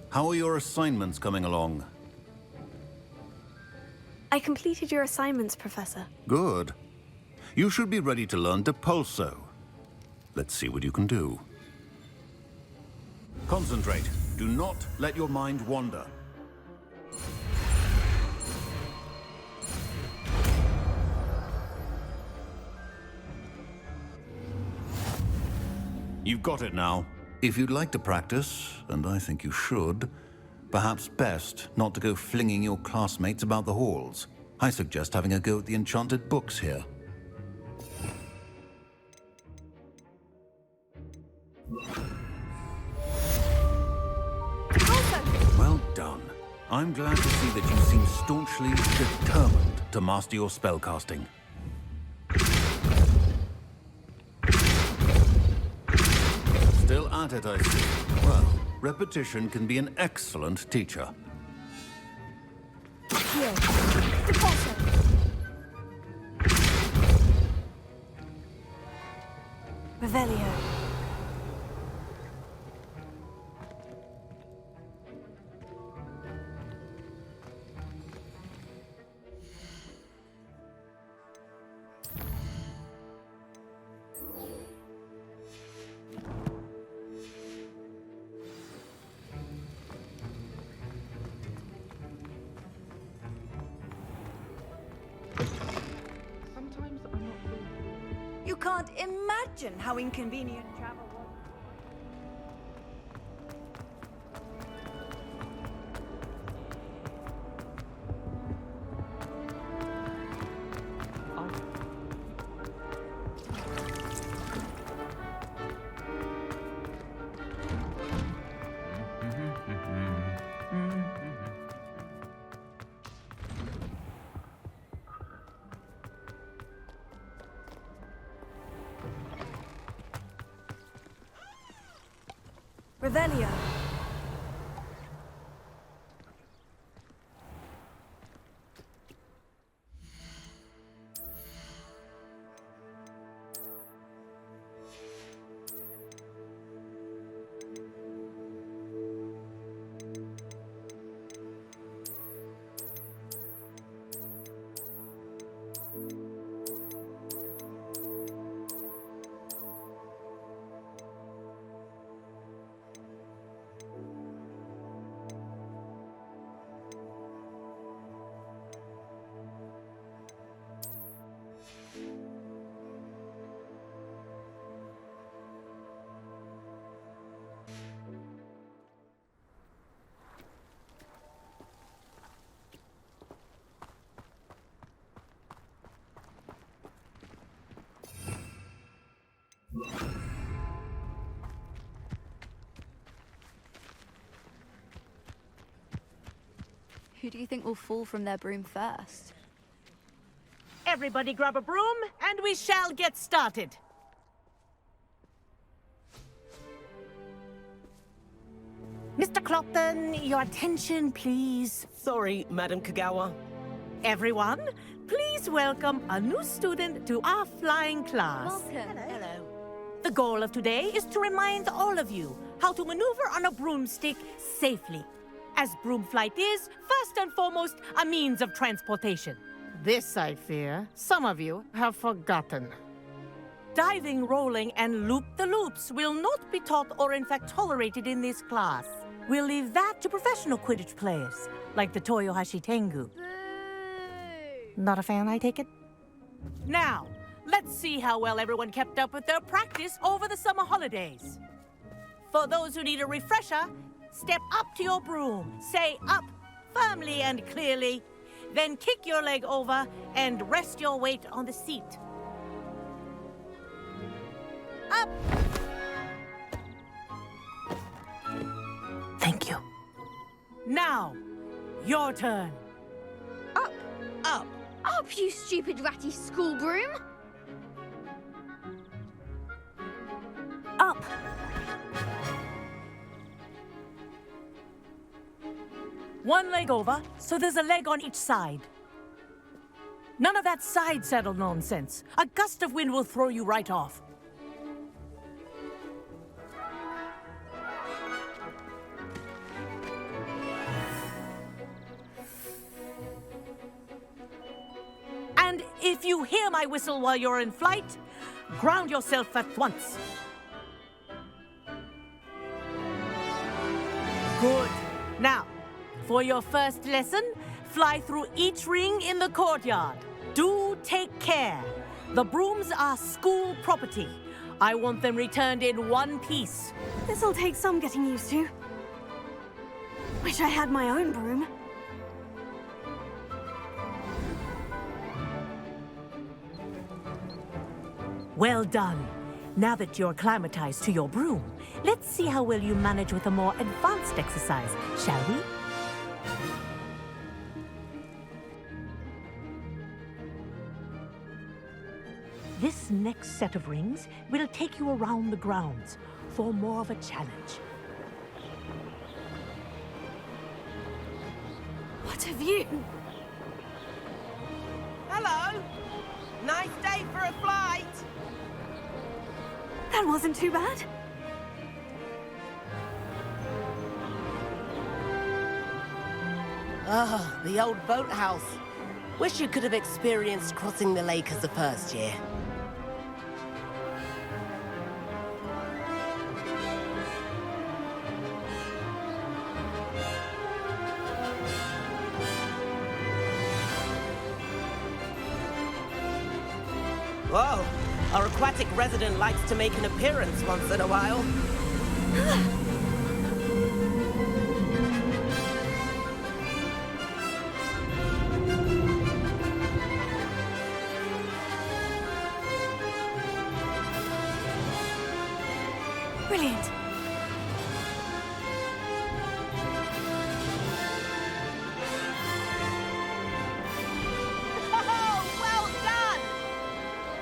How are your assignments coming along? I completed your assignments, Professor. Good. You should be ready to learn Depulso. Let's see what you can do. Concentrate. Do not let your mind wander. You've got it now. If you'd like to practice, and I think you should, perhaps best not to go flinging your classmates about the halls. I suggest having a go at the enchanted books here. Well done. I'm glad to see that you seem staunchly determined to master your spellcasting. Still at it, I see. Well, repetition can be an excellent teacher. Here. Depulso. Revelio. You can't imagine how inconvenient travel was. Revelio. Who do you think will fall from their broom first? Everybody grab a broom, and we shall get started. Mr. Clopton, your attention, please. Sorry, Madam Kagawa. Everyone, please welcome a new student to our flying class. Welcome. Hello. The goal of today is to remind all of you how to maneuver on a broomstick safely, as broom flight is, first and foremost, a means of transportation. This, I fear, some of you have forgotten. Diving, rolling, and loop-the-loops will not be taught or in fact tolerated in this class. We'll leave that to professional Quidditch players, like the Toyohashi Tengu. Not a fan, I take it? Now, let's see how well everyone kept up with their practice over the summer holidays. For those who need a refresher, step up to your broom, say up firmly and clearly, then kick your leg over and rest your weight on the seat. Up! Thank you. Now, your turn. Up. Up. Up, you stupid ratty school broom! Up. One leg over, so there's a leg on each side. None of that side saddle nonsense. A gust of wind will throw you right off. If you hear my whistle while you're in flight, ground yourself at once. Good. Now, for your first lesson, fly through each ring in the courtyard. Do take care. The brooms are school property. I want them returned in one piece. This'll take some getting used to. Wish I had my own broom. Well done. Now that you're acclimatized to your broom, let's see how well you manage with a more advanced exercise, shall we? This next set of rings will take you around the grounds for more of a challenge. What a view! Hello! Nice day for a flight! That wasn't too bad. Ah, the old boathouse. Wish you could have experienced crossing the lake as a first year. Whoa! Our aquatic resident likes to make an appearance once in a while. Brilliant. Oh, well done!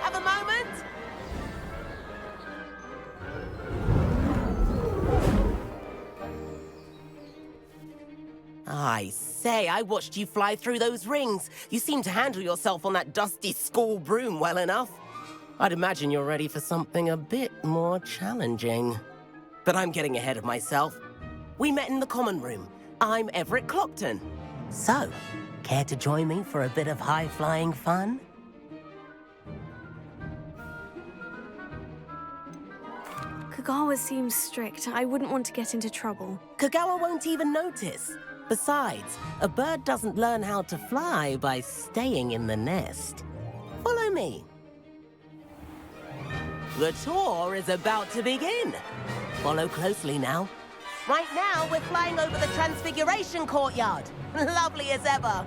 Have a moment? I say, I watched you fly through those rings. You seem to handle yourself on that dusty school broom well enough. I'd imagine you're ready for something a bit more challenging. But I'm getting ahead of myself. We met in the common room. I'm Everett Clopton. So, care to join me for a bit of high-flying fun? Kagawa seems strict. I wouldn't want to get into trouble. Kagawa won't even notice. Besides, a bird doesn't learn how to fly by staying in the nest. Follow me. The tour is about to begin. Follow closely now. Right now, we're flying over the Transfiguration Courtyard. Lovely as ever.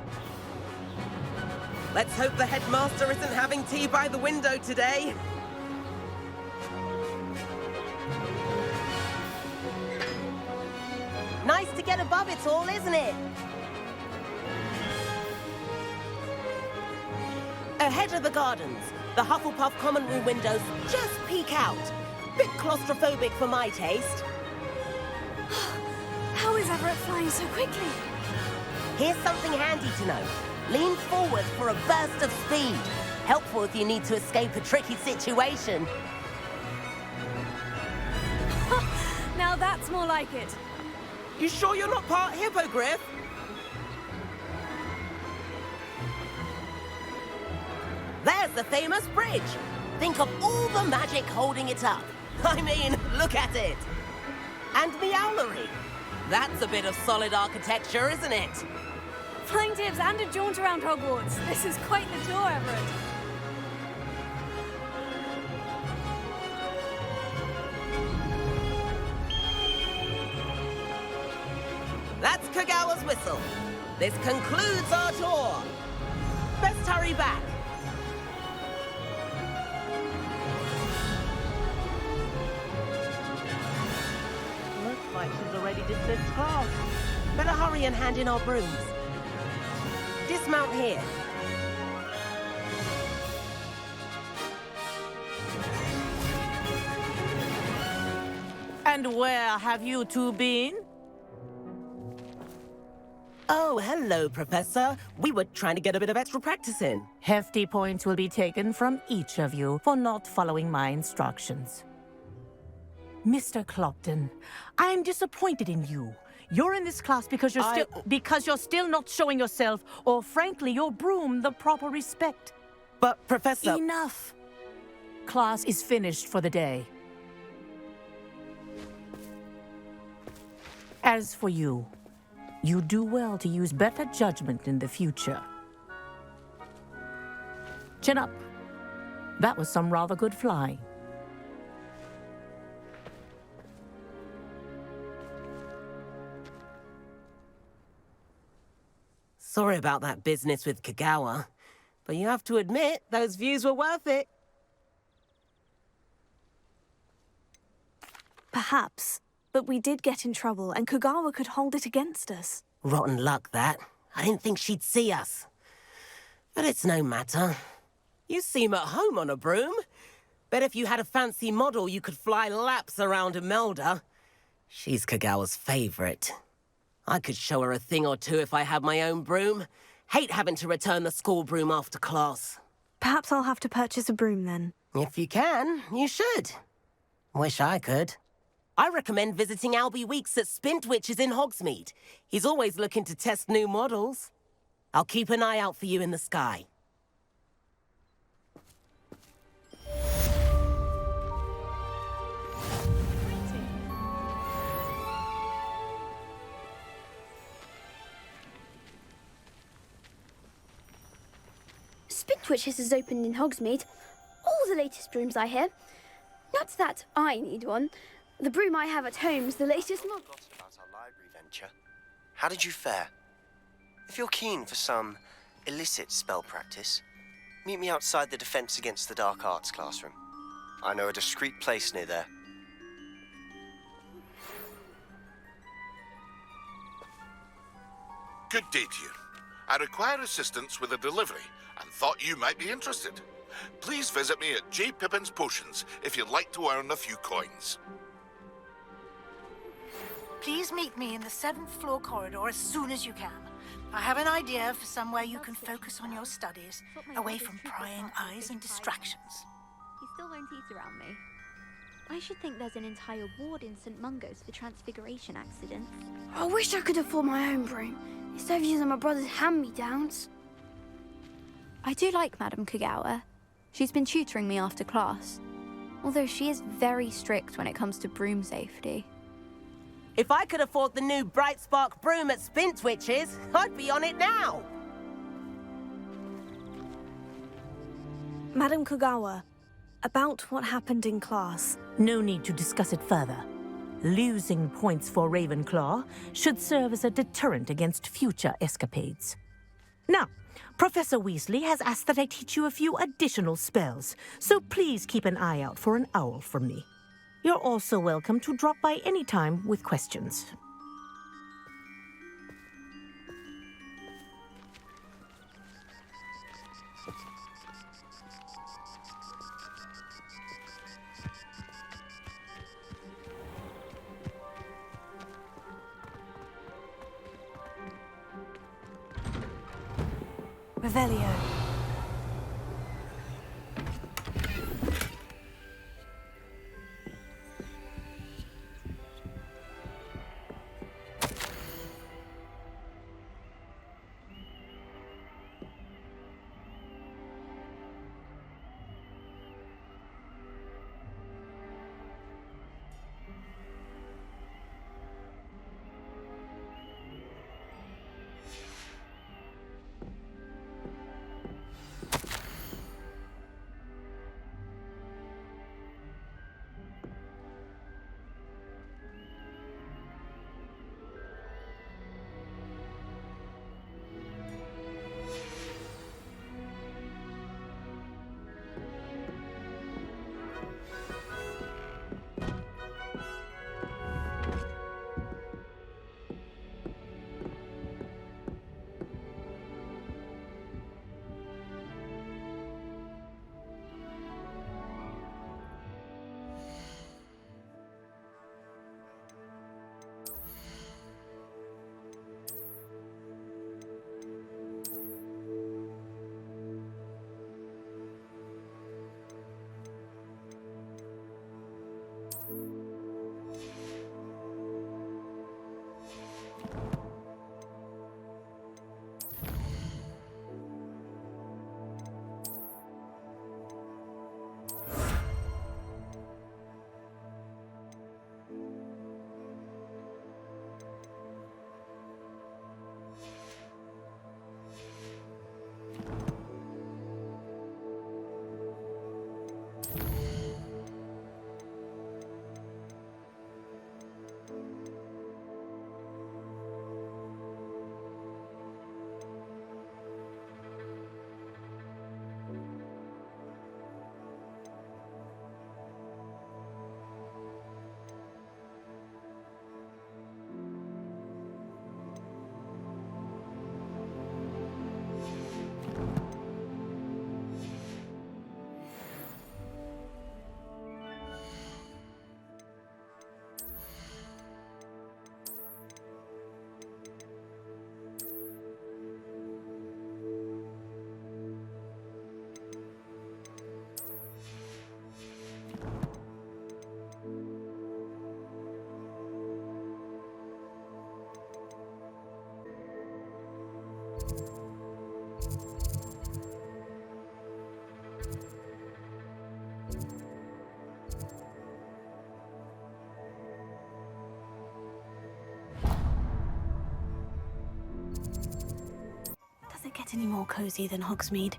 Let's hope the headmaster isn't having tea by the window today. Nice to get above it all, isn't it? Ahead of the gardens, the Hufflepuff common room windows just peek out. Bit claustrophobic for my taste. How is Everett flying so quickly? Here's something handy to know. Lean forward for a burst of speed. Helpful if you need to escape a tricky situation. Now that's more like it. You sure you're not part Hippogriff? There's the famous bridge. Think of all the magic holding it up. I mean, look at it. And the owlery. That's a bit of solid architecture, isn't it? Flying tips and a jaunt around Hogwarts. This is quite the tour, Everett. That's Kagawa's whistle. This concludes our tour. Best hurry back. Looks like she's already dismissed class. Better hurry and hand in our brooms. Dismount here. And where have you two been? Oh, hello, Professor. We were trying to get a bit of extra practice in. Hefty points will be taken from each of you for not following my instructions. Mr. Clopton, I'm disappointed in you. You're in this class because you're still not showing yourself, or frankly, your broom, the proper respect. But, Professor... Enough! Class is finished for the day. As for you, you do well to use better judgment in the future. Chin up. That was some rather good flying. Sorry about that business with Kagawa, but you have to admit, those views were worth it. Perhaps. But we did get in trouble, and Kagawa could hold it against us. Rotten luck, that. I didn't think she'd see us. But it's no matter. You seem at home on a broom. Bet if you had a fancy model, you could fly laps around Imelda. She's Kagawa's favorite. I could show her a thing or two if I had my own broom. Hate having to return the school broom after class. Perhaps I'll have to purchase a broom then. If you can, you should. Wish I could. I recommend visiting Albie Weekes at Spintwitches in Hogsmeade. He's always looking to test new models. I'll keep an eye out for you in the sky. Spintwitches is opened in Hogsmeade. All the latest brooms, I hear. Not that I need one. The broom I have at home is the latest model. About our library venture. How did you fare? If you're keen for some illicit spell practice, meet me outside the Defense Against the Dark Arts classroom. I know a discreet place near there. Good day to you. I require assistance with a delivery and thought you might be interested. Please visit me at J. Pippin's Potions if you'd like to earn a few coins. Please meet me in the 7th floor corridor as soon as you can. I have an idea for somewhere you can focus on your studies, away from prying eyes and distractions. He still won't eat around me. I should think there's an entire ward in St. Mungo's for transfiguration accidents. I wish I could afford my own broom, instead of using my brother's hand-me-downs. I do like Madame Kagawa. She's been tutoring me after class. Although she is very strict when it comes to broom safety. If I could afford the new Bright Spark broom at Spintwitches, I'd be on it now! Madame Kagawa, about what happened in class. No need to discuss it further. Losing points for Ravenclaw should serve as a deterrent against future escapades. Now, Professor Weasley has asked that I teach you a few additional spells, so please keep an eye out for an owl from me. You're also welcome to drop by any time with questions. Revelio. get any more cozy than Hogsmeade.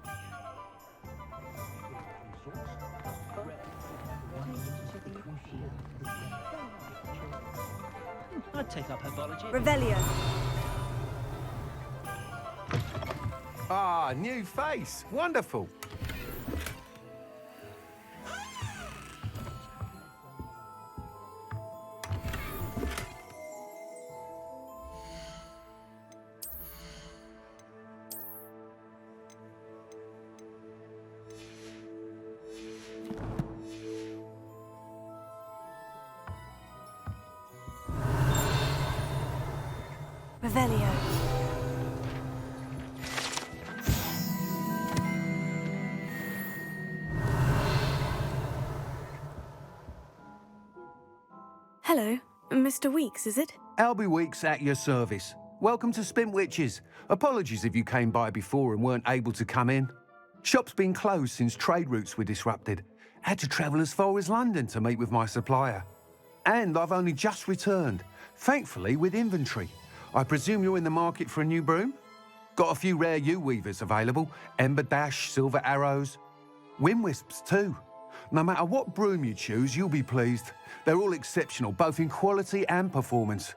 I'd take up herbology. Revelio. Ah, new face. Wonderful. Revelio. Hello, Mr. Weekes, is it? Albie Weekes at your service. Welcome to Spintwitches. Apologies if you came by before and weren't able to come in. Shop's been closed since trade routes were disrupted. Had to travel as far as London to meet with my supplier. And I've only just returned, thankfully with inventory. I presume you're in the market for a new broom? Got a few rare yew-weavers available. Ember Dash, Silver Arrows. Wind Wisps too. No matter what broom you choose, you'll be pleased. They're all exceptional, both in quality and performance.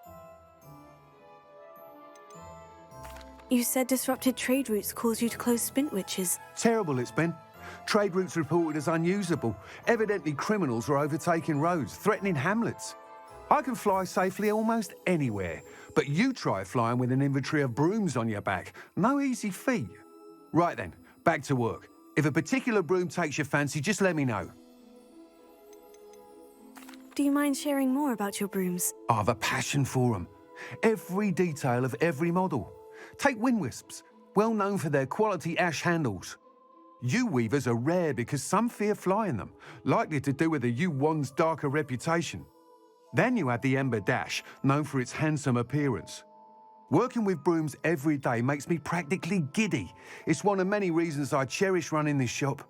You said disrupted trade routes caused you to close Spintwitches. Terrible it's been. Trade routes reported as unusable. Evidently criminals were overtaking roads, threatening hamlets. I can fly safely almost anywhere, but you try flying with an inventory of brooms on your back. No easy feat. Right then, back to work. If a particular broom takes your fancy, just let me know. Do you mind sharing more about your brooms? I've a passion for them. Every detail of every model. Take Wind Wisps, well known for their quality ash handles. Yew-weavers are rare because some fear flying them, likely to do with the yew wand's darker reputation. Then you have the Ember Dash, known for its handsome appearance. Working with brooms every day makes me practically giddy. It's one of many reasons I cherish running this shop.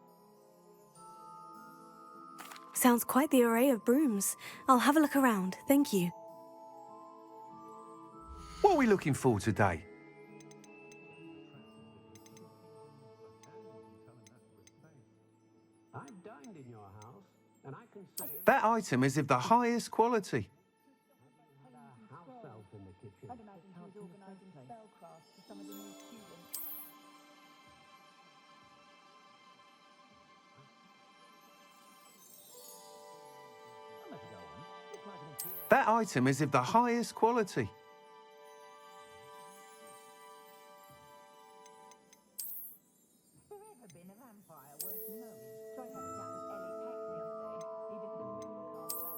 Sounds quite the array of brooms. I'll have a look around, thank you. What are we looking for today? I've dined in your house, and I can say That item is of the highest quality. house elf in the kitchen. I'd imagine he was organising spellcraft for some of the new students. That item is of the highest quality.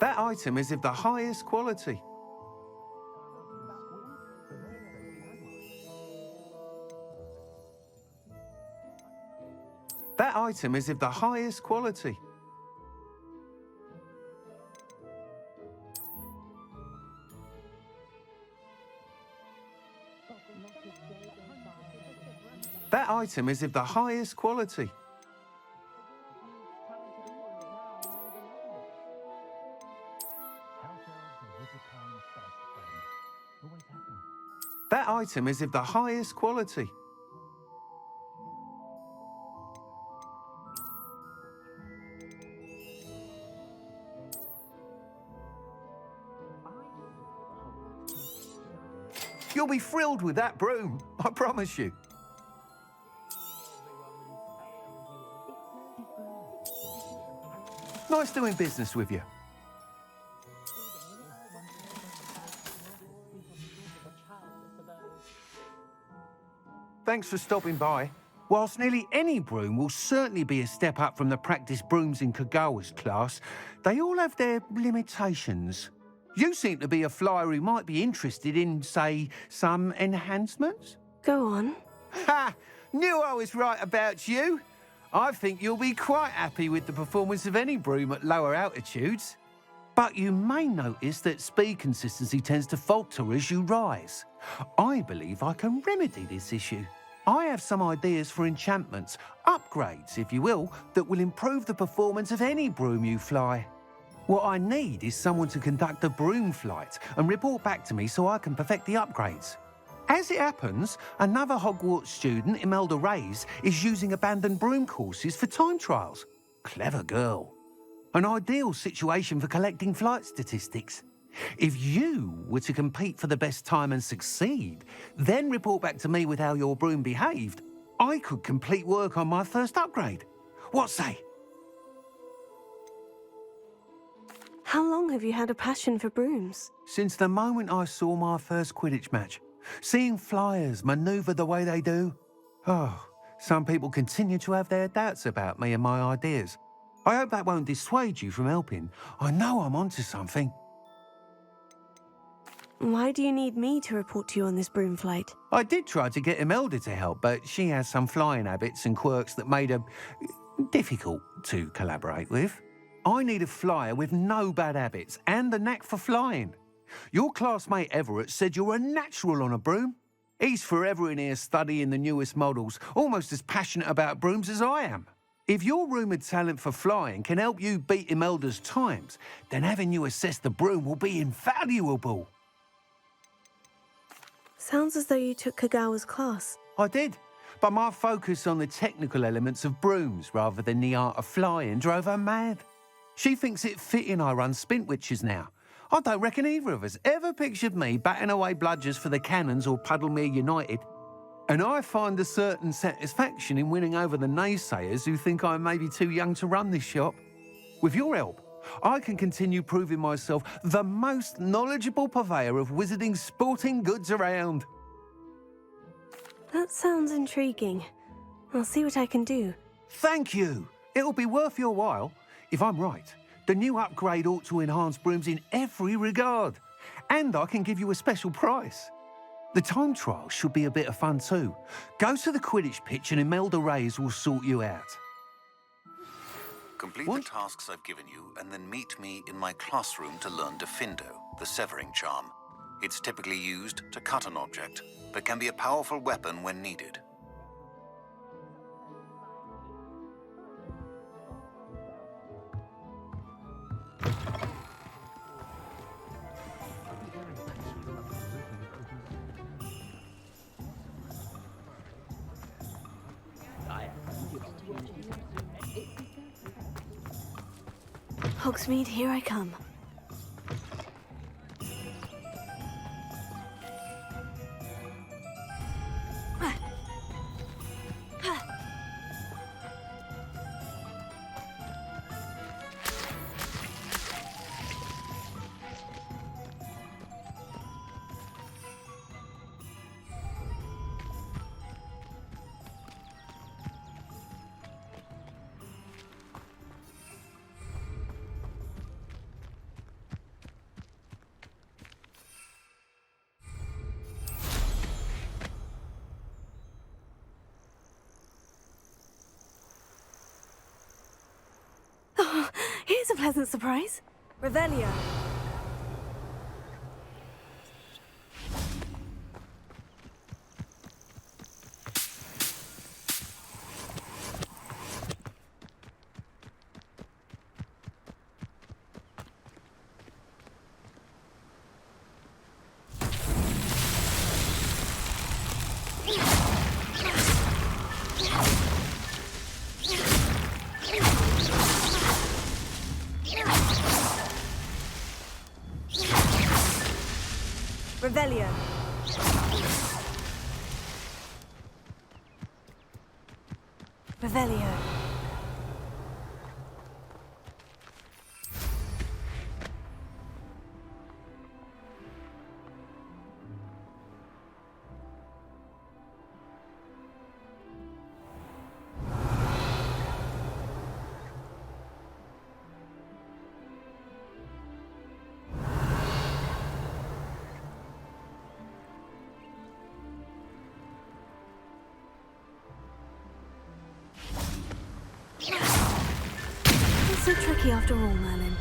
That item is of the highest quality. That item is of the highest quality. That item is of the highest quality. That item is of the highest quality. You'll be thrilled with that broom, I promise you. Nice doing business with you. Thanks for stopping by. Whilst nearly any broom will certainly be a step up from the practice brooms in Kagawa's class, they all have their limitations. You seem to be a flyer who might be interested in, say, some enhancements? Go on. Ha! Knew I was right about you. I think you'll be quite happy with the performance of any broom at lower altitudes. But you may notice that speed consistency tends to falter as you rise. I believe I can remedy this issue. I have some ideas for enchantments, upgrades, if you will, that will improve the performance of any broom you fly. What I need is someone to conduct a broom flight and report back to me so I can perfect the upgrades. As it happens, another Hogwarts student, Imelda Reyes, is using abandoned broom courses for time trials. Clever girl. An ideal situation for collecting flight statistics. If you were to compete for the best time and succeed, then report back to me with how your broom behaved, I could complete work on my first upgrade. What say? How long have you had a passion for brooms? Since the moment I saw my first Quidditch match. Seeing flyers manoeuvre the way they do. Oh, some people continue to have their doubts about me and my ideas. I hope that won't dissuade you from helping. I know I'm onto something. Why do you need me to report to you on this broom flight? I did try to get Imelda to help, but she has some flying habits and quirks that made her difficult to collaborate with. I need a flyer with no bad habits and the knack for flying. Your classmate Everett said you're a natural on a broom. He's forever in here studying the newest models, almost as passionate about brooms as I am. If your rumoured talent for flying can help you beat Imelda's times, then having you assess the broom will be invaluable. Sounds as though you took Kagawa's class. I did, but my focus on the technical elements of brooms rather than the art of flying drove her mad. She thinks it fitting I run Spintwitches now. I don't reckon either of us ever pictured me batting away bludgers for the Cannons or Puddlemere United. And I find a certain satisfaction in winning over the naysayers who think I may be too young to run this shop. With your help, I can continue proving myself the most knowledgeable purveyor of wizarding sporting goods around. That sounds intriguing. I'll see what I can do. Thank you. It'll be worth your while. If I'm right, the new upgrade ought to enhance brooms in every regard. And I can give you a special price. The time trial should be a bit of fun too. Go to the Quidditch pitch and Imelda Reyes will sort you out. Complete the tasks I've given you and then meet me in my classroom to learn Diffindo, the severing charm. It's typically used to cut an object, but can be a powerful weapon when needed. Hogsmeade, here I come. Here's a pleasant surprise. Revelio. Revelio. Revelio. So tricky after all, Merlin.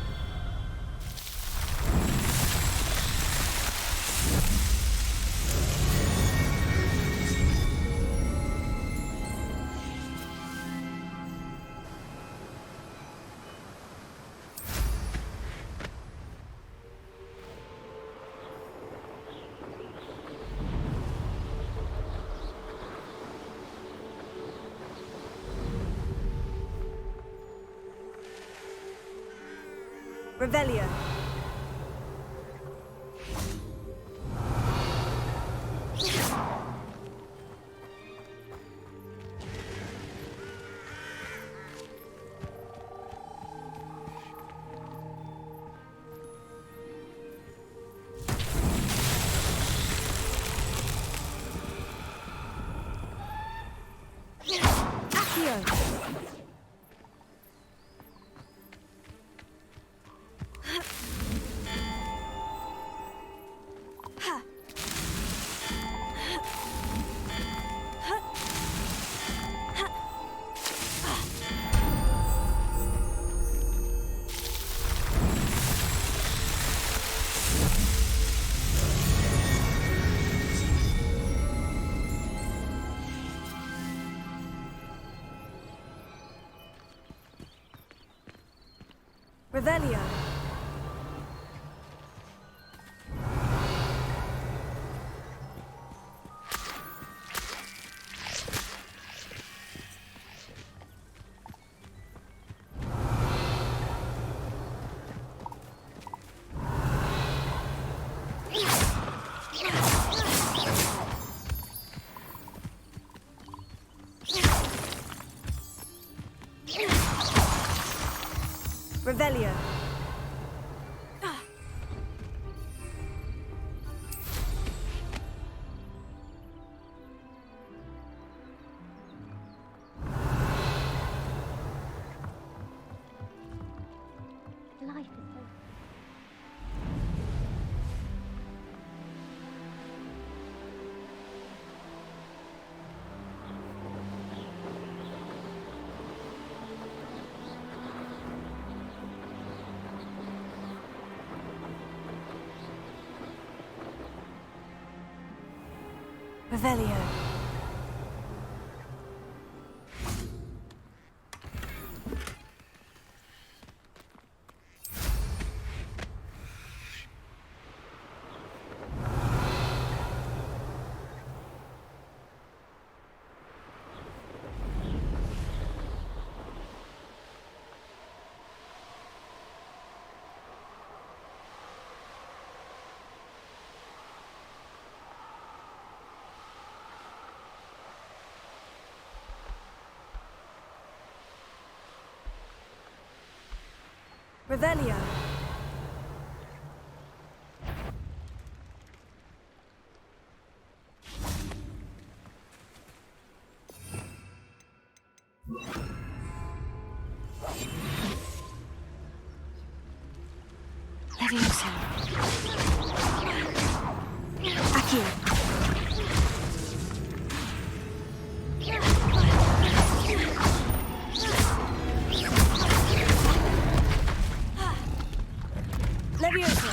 Revelio. Revelio. Revelio. Life is so... Revelio. Revelio. Leviosa. Aquí. Leviosa.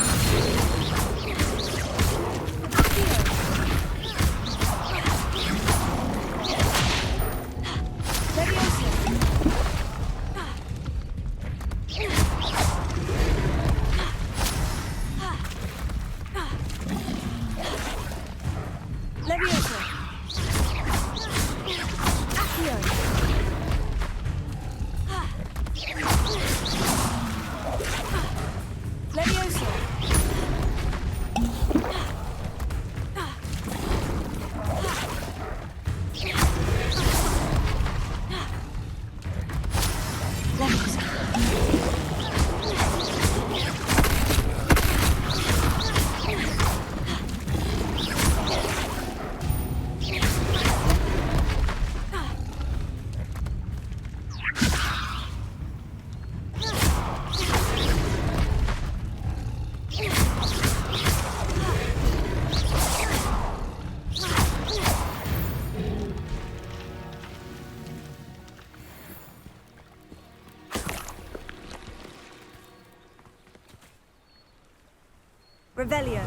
Revelio.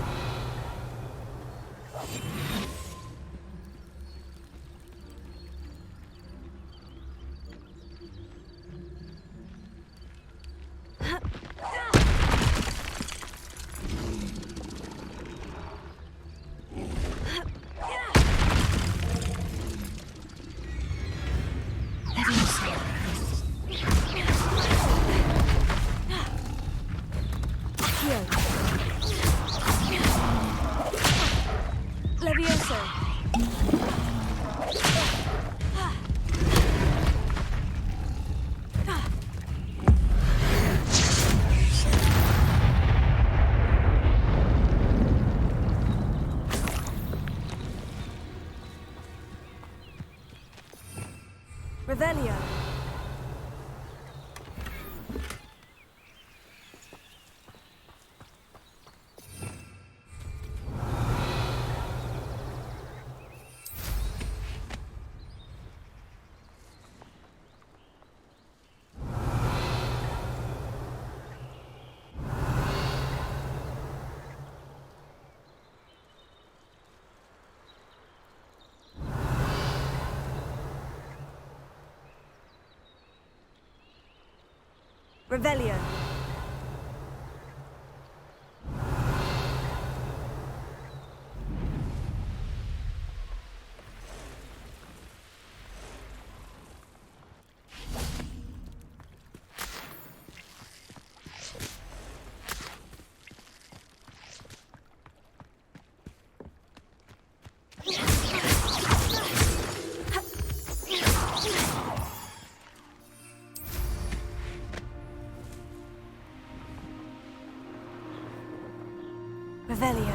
Revelio. Revelio. Revelio.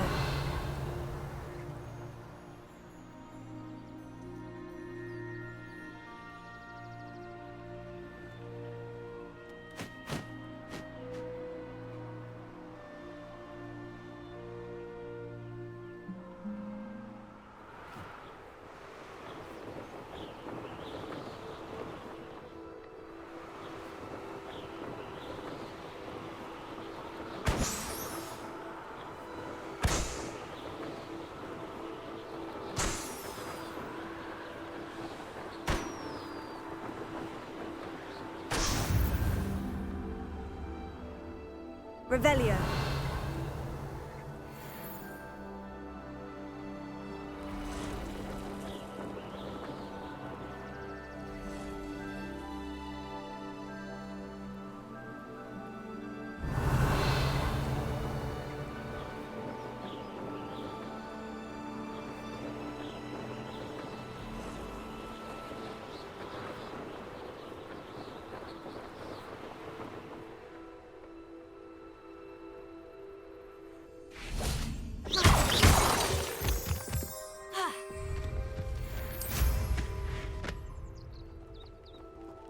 Revelio.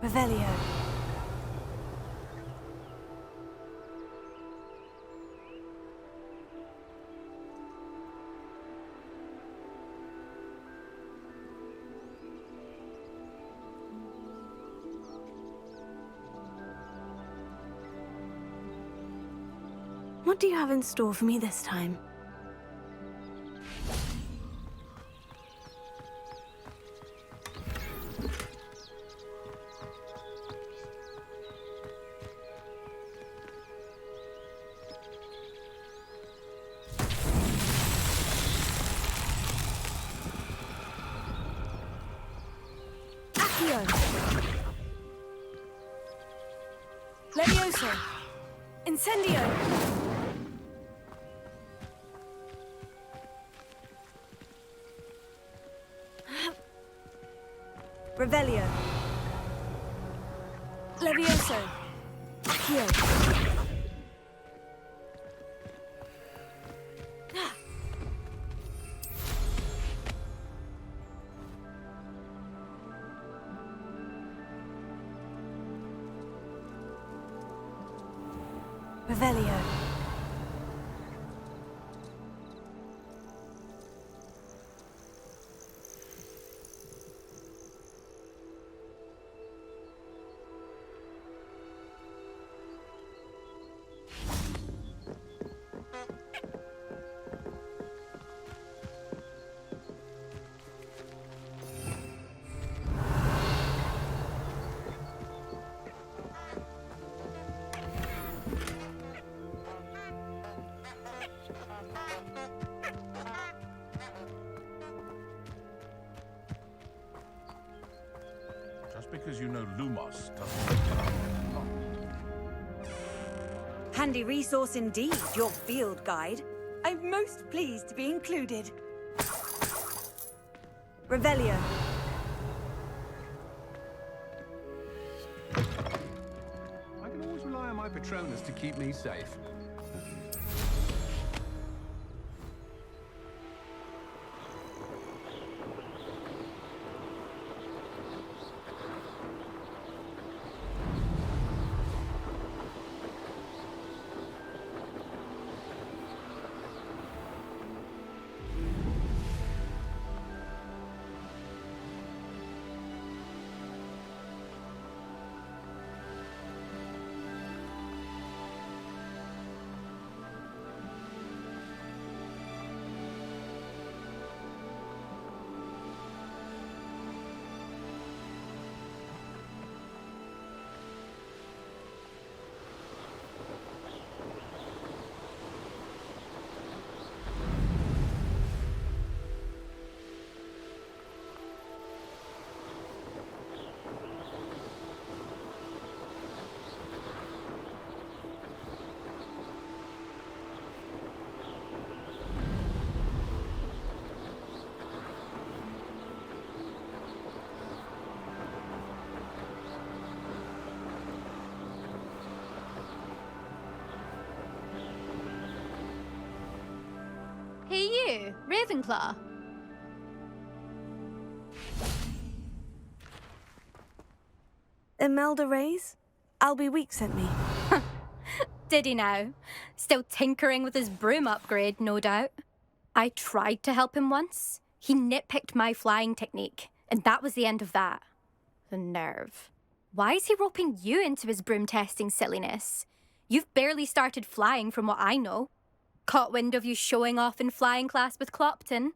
Revelio. What do you have in store for me this time? Levioso! Incendio! Revelio! Levioso! Accio! Revelio. Because you know Lumos doesn't. Handy resource indeed, your field guide. I'm most pleased to be included. Revelio. I can always rely on my Patronus to keep me safe. you, Ravenclaw. Imelda Reyes? Albie Weekes sent me. Did he now? Still tinkering with his broom upgrade, no doubt. I tried to help him once. He nitpicked my flying technique, and that was the end of that. The nerve. Why is he roping you into his broom testing silliness? You've barely started flying from what I know. Caught wind of you showing off in flying class with Clopton.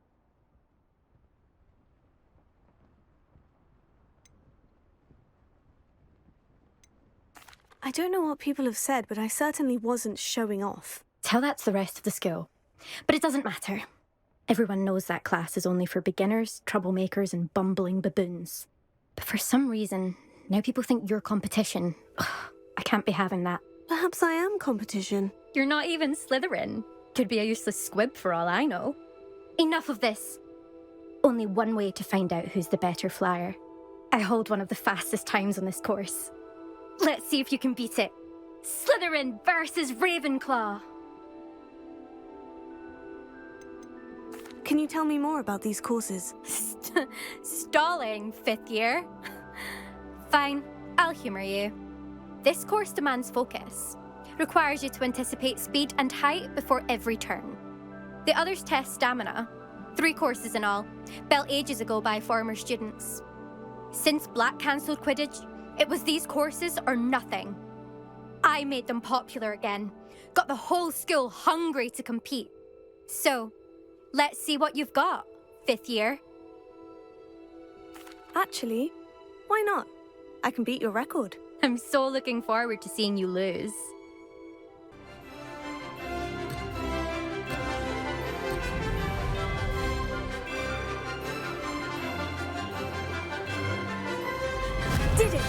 I don't know what people have said, but I certainly wasn't showing off. Tell that to the rest of the school. But it doesn't matter. Everyone knows that class is only for beginners, troublemakers, and bumbling baboons. But for some reason, now people think you're competition. Ugh, I can't be having that. Perhaps I am competition. You're not even Slytherin. Could be a useless squib for all I know. Enough of this. Only one way to find out who's the better flyer. I hold one of the fastest times on this course. Let's see if you can beat it. Slytherin versus Ravenclaw. Can you tell me more about these courses? Stalling, 5th year. Fine, I'll humour you. This course demands focus. Requires you to anticipate speed and height before every turn. The others test stamina. 3 courses in all, built ages ago by former students. Since Black cancelled Quidditch, it was these courses or nothing. I made them popular again. Got the whole school hungry to compete. So, let's see what you've got, 5th year. Actually, why not? I can beat your record. I'm so looking forward to seeing you lose. Did it!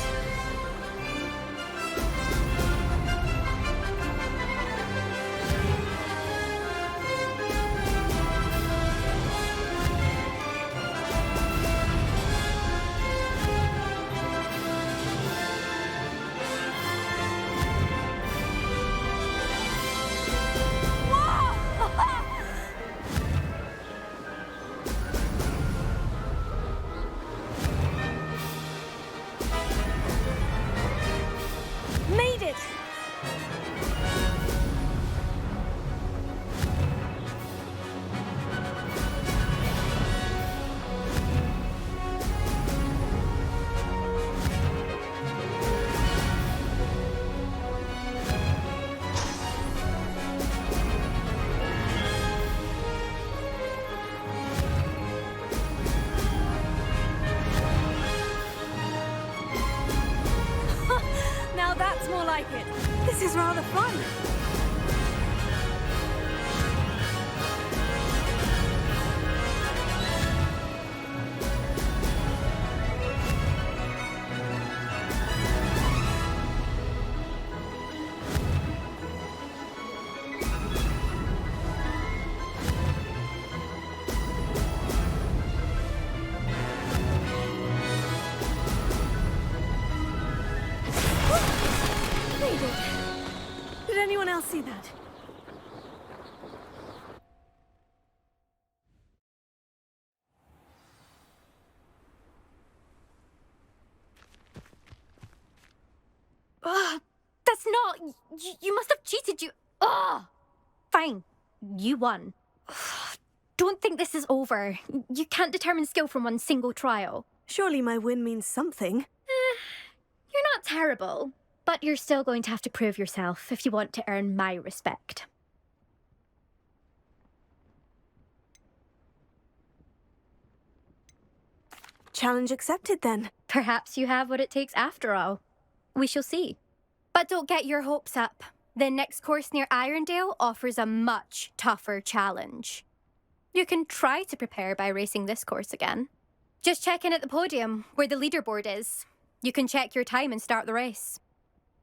Made it! Now that's more like it. This is rather fun. Made it. Did anyone else see that? That's not... You must have cheated, you... Ugh! Fine. You won. Don't think this is over. You can't determine skill from one single trial. Surely my win means something. You're not terrible, but you're still going to have to prove yourself if you want to earn my respect. Challenge accepted then. Perhaps you have what it takes after all. We shall see. But don't get your hopes up. The next course near Irondale offers a much tougher challenge. You can try to prepare by racing this course again. Just check in at the podium, where the leaderboard is. You can check your time and start the race.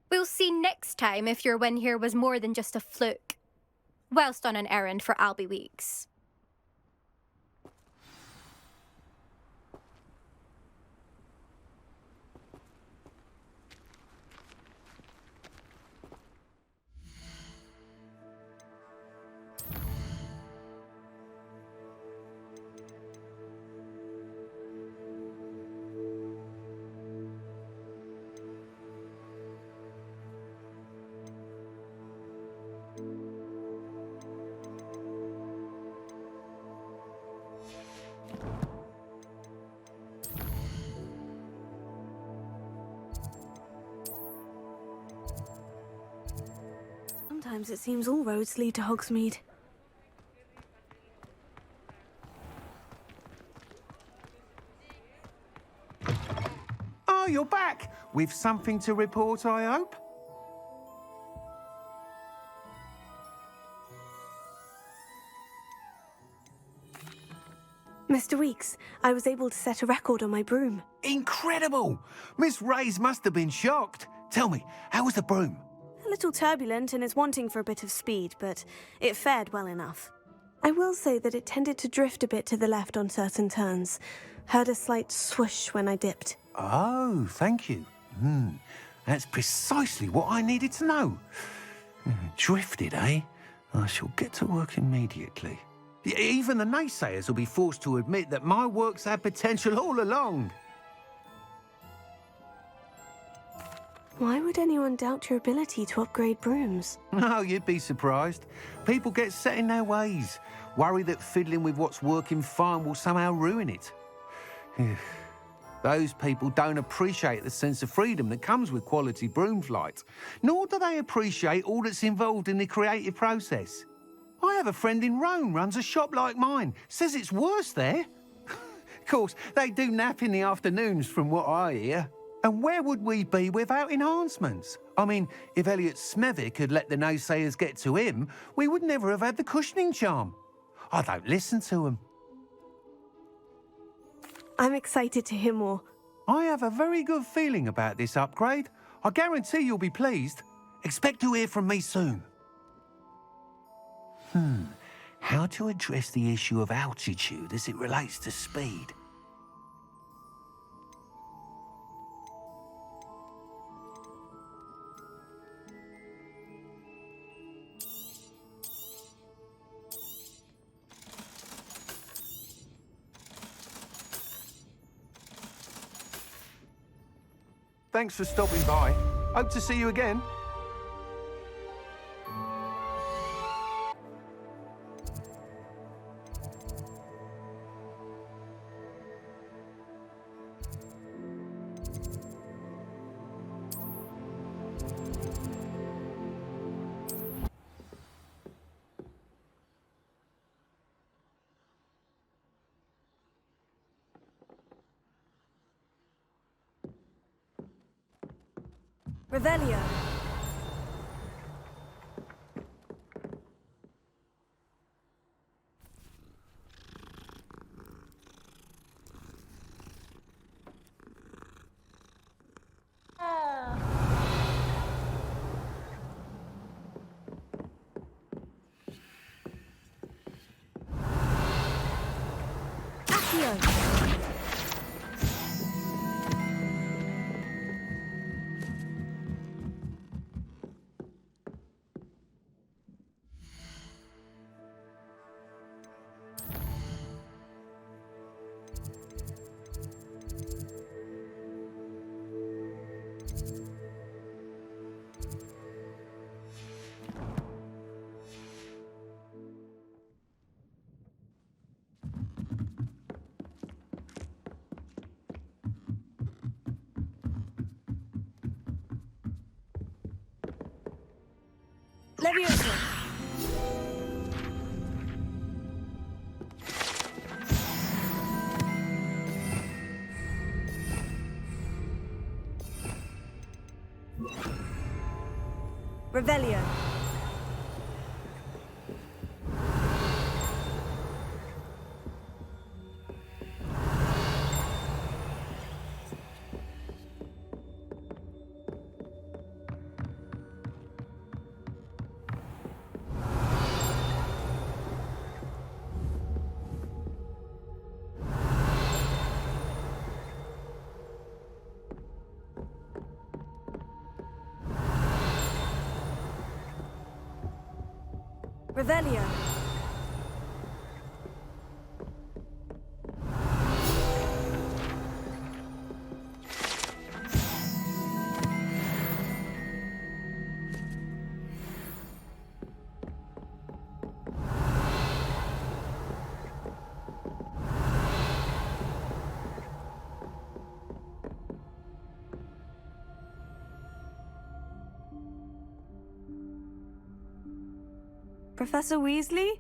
We'll see next time if your win here was more than just a fluke. Whilst on an errand for Albie Weekes. Sometimes it seems all roads lead to Hogsmeade. Oh, you're back! With something to report, I hope? Mr. Weekes, I was able to set a record on my broom. Incredible! Miss Reyes must have been shocked. Tell me, how was the broom? A little turbulent and is wanting for a bit of speed, but it fared well enough. I will say that it tended to drift a bit to the left on certain turns. Heard a slight swoosh when I dipped. Oh, thank you. That's precisely what I needed to know. Drifted, eh? I shall get to work immediately. Even the naysayers will be forced to admit that my work's had potential all along. Why would anyone doubt your ability to upgrade brooms? No, you'd be surprised. People get set in their ways, worry that fiddling with what's working fine will somehow ruin it. Those people don't appreciate the sense of freedom that comes with quality broom flight, nor do they appreciate all that's involved in the creative process. I have a friend in Rome runs a shop like mine, says it's worse there. Of course, they do nap in the afternoons from what I hear. And where would we be without enhancements? I mean, if Elliot Smethwick had let the naysayers get to him, we would never have had the cushioning charm. I don't listen to them. I'm excited to hear more. I have a very good feeling about this upgrade. I guarantee you'll be pleased. Expect to hear from me soon. How to address the issue of altitude as it relates to speed? Thanks for stopping by. Hope to see you again. Revelio. Leviosa. Revelio. Revelio. Professor Weasley?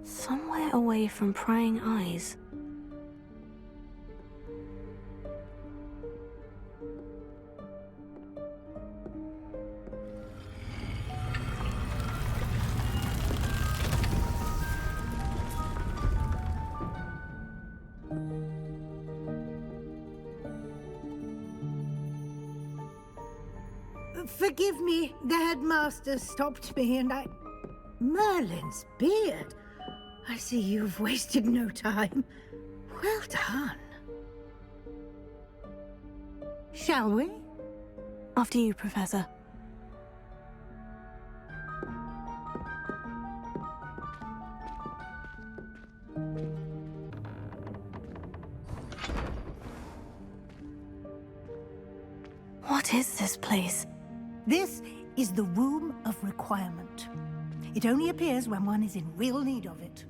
Somewhere away from prying eyes. Forgive me, the headmaster stopped me and I... Merlin's beard. I see you've wasted no time. Well done. Shall we? After you, Professor. What is this place? This is the Room of Requirement. It only appears when one is in real need of it.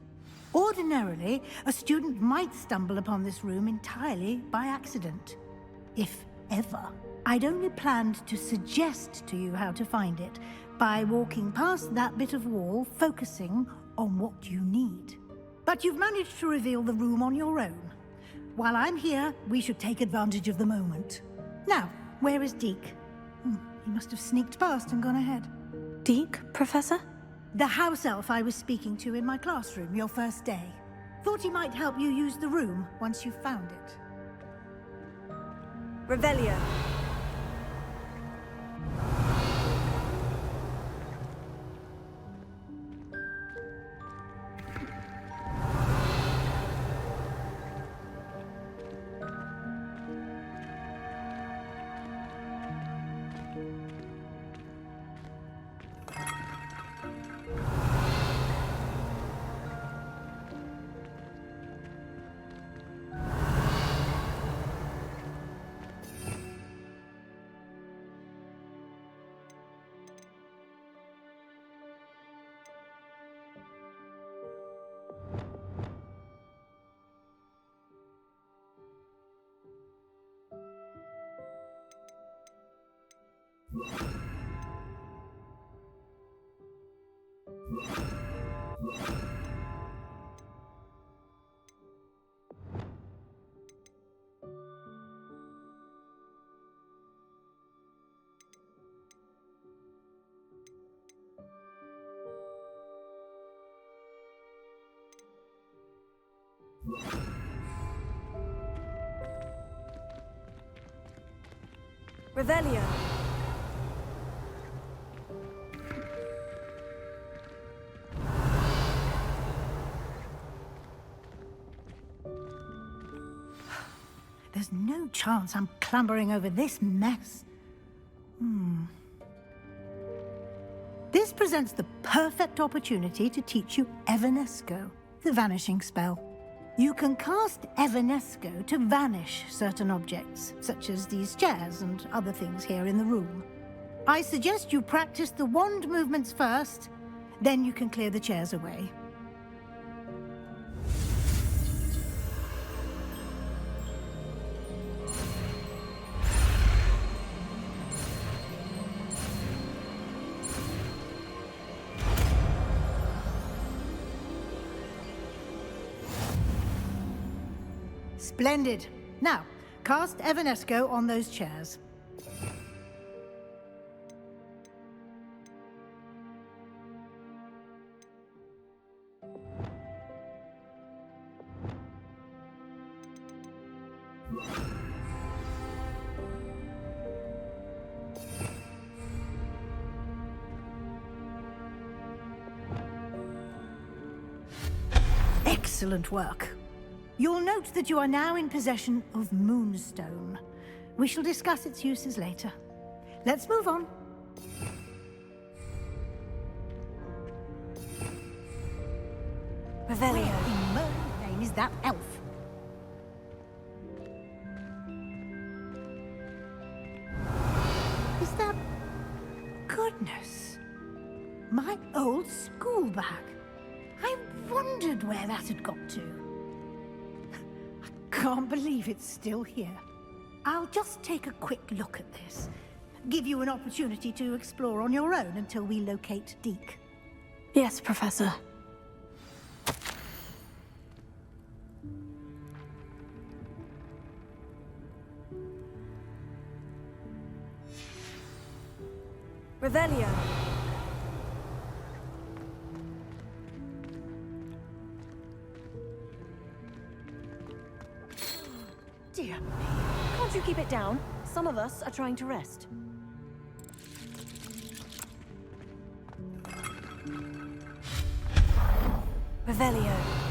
Ordinarily, a student might stumble upon this room entirely by accident. If ever. I'd only planned to suggest to you how to find it by walking past that bit of wall, focusing on what you need. But you've managed to reveal the room on your own. While I'm here, we should take advantage of the moment. Now, where is Deek? He must have sneaked past and gone ahead. Deek, Professor? The house elf I was speaking to in my classroom your first day. Thought he might help you use the room once you found it. Revelio. Revelio. There's no chance I'm clambering over this mess. This presents the perfect opportunity to teach you Evanesco, the vanishing spell. You can cast Evanesco to vanish certain objects, such as these chairs and other things here in the room. I suggest you practice the wand movements first, then you can clear the chairs away. Splendid. Now, cast Evanesco on those chairs. Excellent work. You'll note that you are now in possession of Moonstone. We shall discuss its uses later. Let's move on. Revelio. Where in Merlin's name is that elf? Is that... Goodness. My old school bag. I wondered where that had got to. Can't believe it's still here. I'll just take a quick look at this. give you an opportunity to explore on your own until we locate Deek. Yes, Professor. Revelio. Dear me. Can't you keep it down? Some of us are trying to rest. Revelio.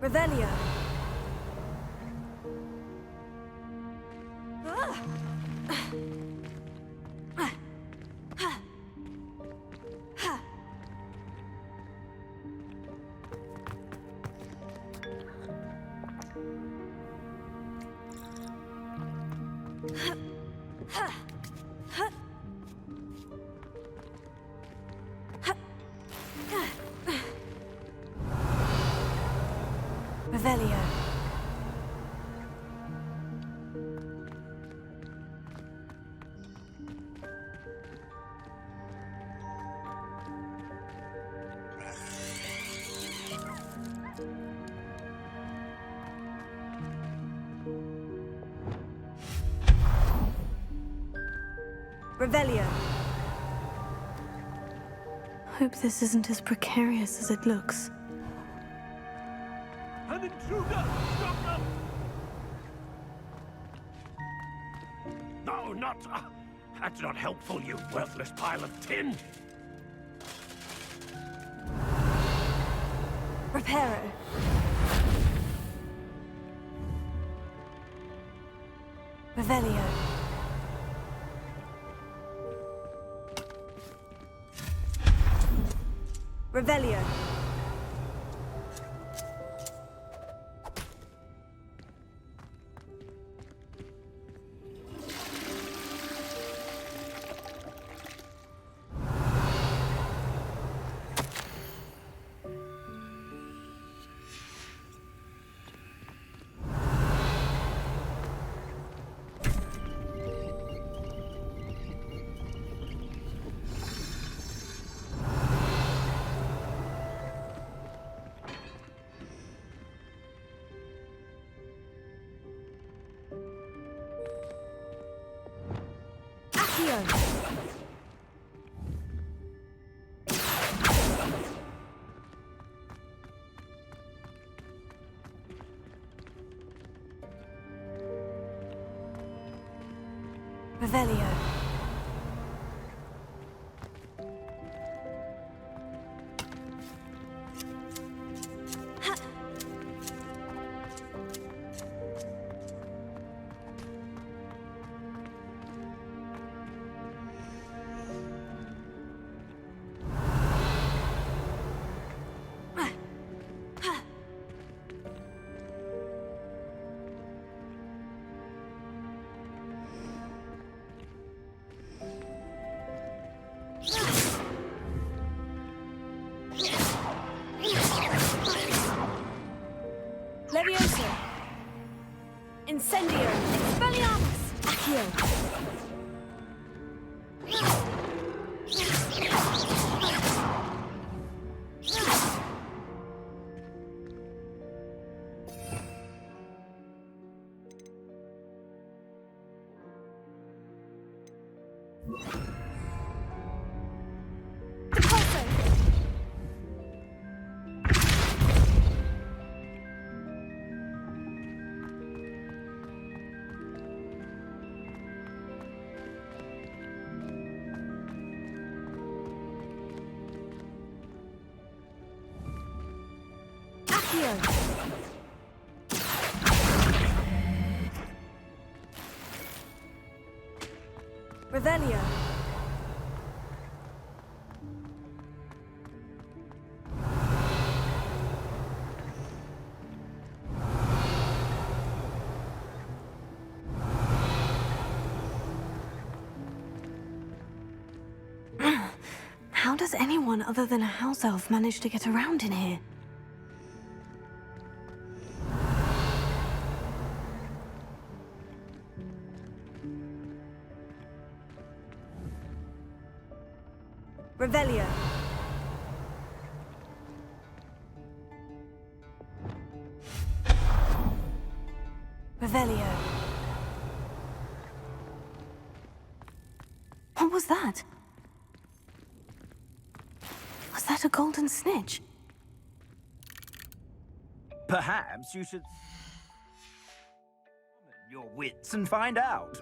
Revelio. Revelio. Revelio. Hope this isn't as precarious as it looks. An intruder! Stop them! No, not... that's not helpful, you worthless pile of tin! Reparo. Revelio. Revelio. Revelio. Accio. Revelio. How does anyone other than a house elf manage to get around in here? Revelio. Revelio. What was that? Was that a golden snitch? Perhaps you should summon your wits and find out.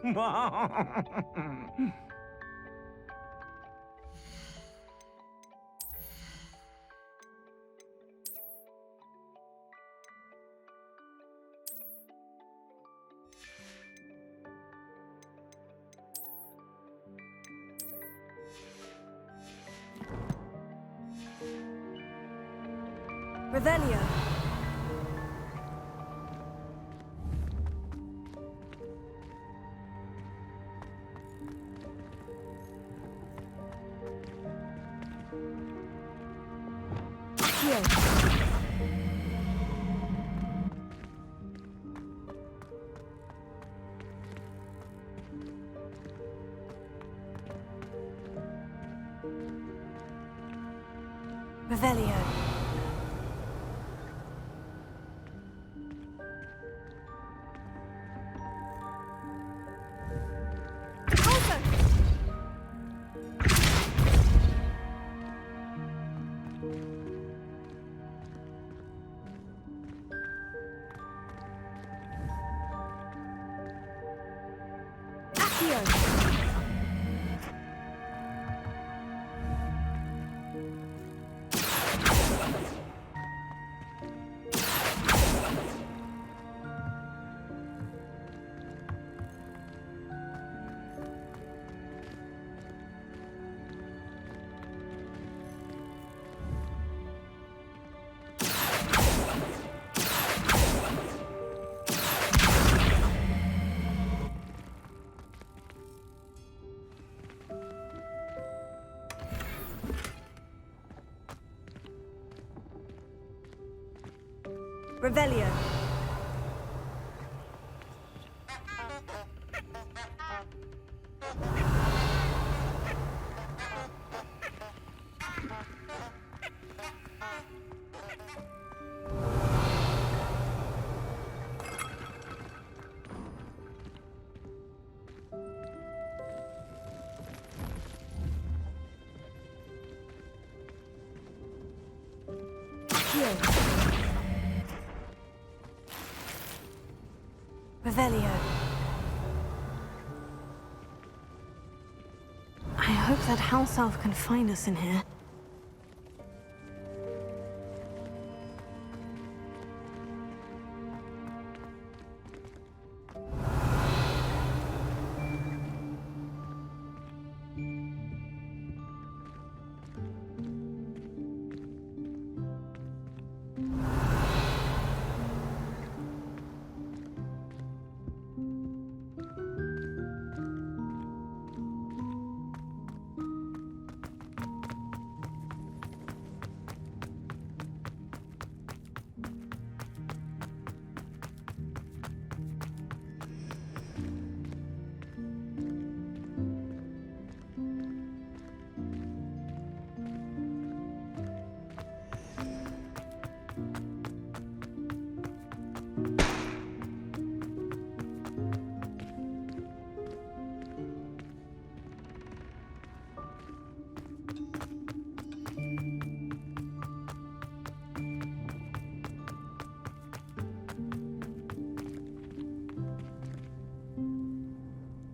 Revelio. Accio. Revelio. Revelio. Revelio. I hope that house elf can find us in here.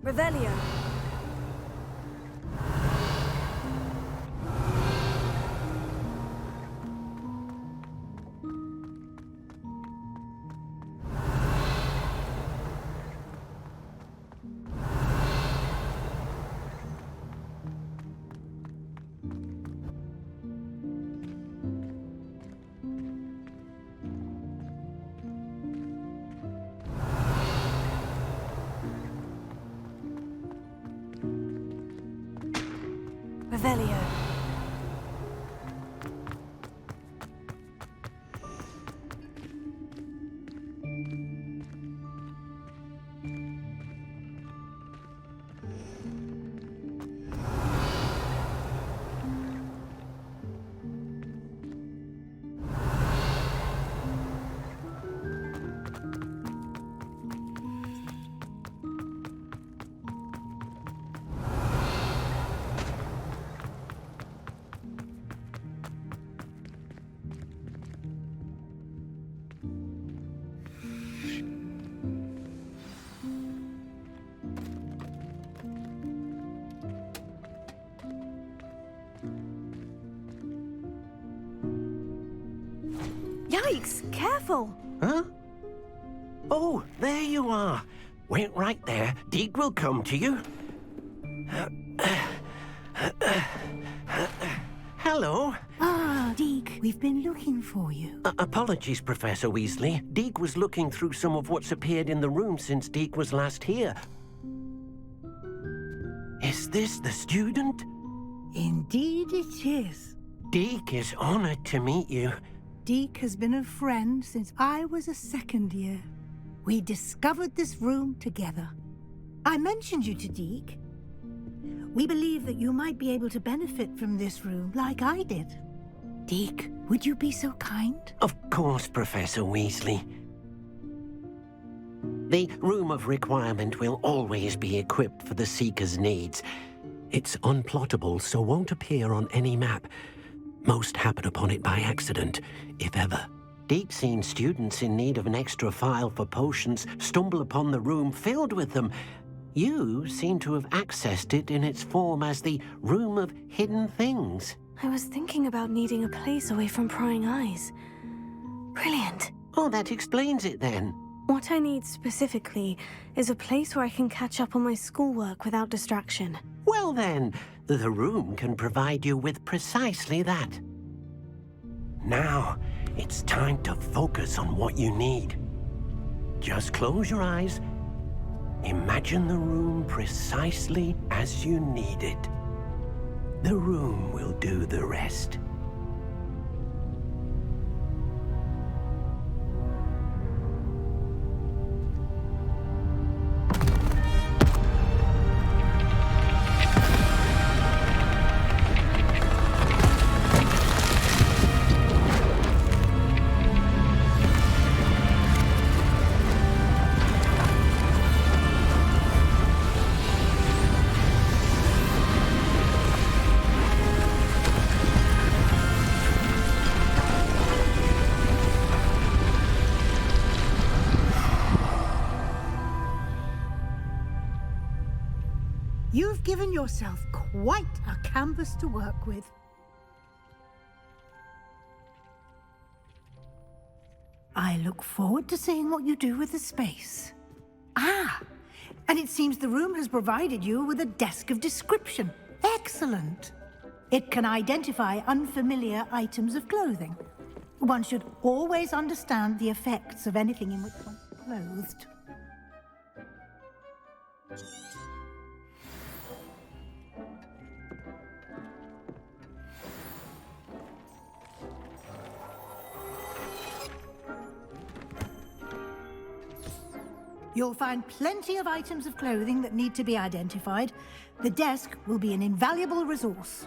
Revelio. Revelio. Yikes! Careful! Huh? Oh, there you are. Wait right there. Deek will come to you. Hello. Ah, Deek, we've been looking for you. Apologies, Professor Weasley. Deek was looking through some of what's appeared in the room since Deek was last here. Is this the student? Indeed it is. Deek is honored to meet you. Deek has been a friend since I was a second year. We discovered this room together. I mentioned you to Deek. We believe that you might be able to benefit from this room like I did. Deek, would you be so kind? Of course, Professor Weasley. The Room of Requirement will always be equipped for the Seeker's needs. It's unplottable, so won't appear on any map. Most happen upon it by accident, if ever. Deek's seen students in need of an extra file for potions stumble upon the room filled with them. You seem to have accessed it in its form as the Room of Hidden Things. I was thinking about needing a place away from prying eyes. Brilliant. Oh, that explains it then. What I need specifically is a place where I can catch up on my schoolwork without distraction. Well then, the room can provide you with precisely that. Now, it's time to focus on what you need. Just close your eyes. Imagine the room precisely as you need it. The room will do the rest. You've given yourself quite a canvas to work with. I look forward to seeing what you do with the space. Ah, and it seems the room has provided you with a desk of description. Excellent. It can identify unfamiliar items of clothing. One should always understand the effects of anything in which one is clothed. You'll find plenty of items of clothing that need to be identified. The desk will be an invaluable resource.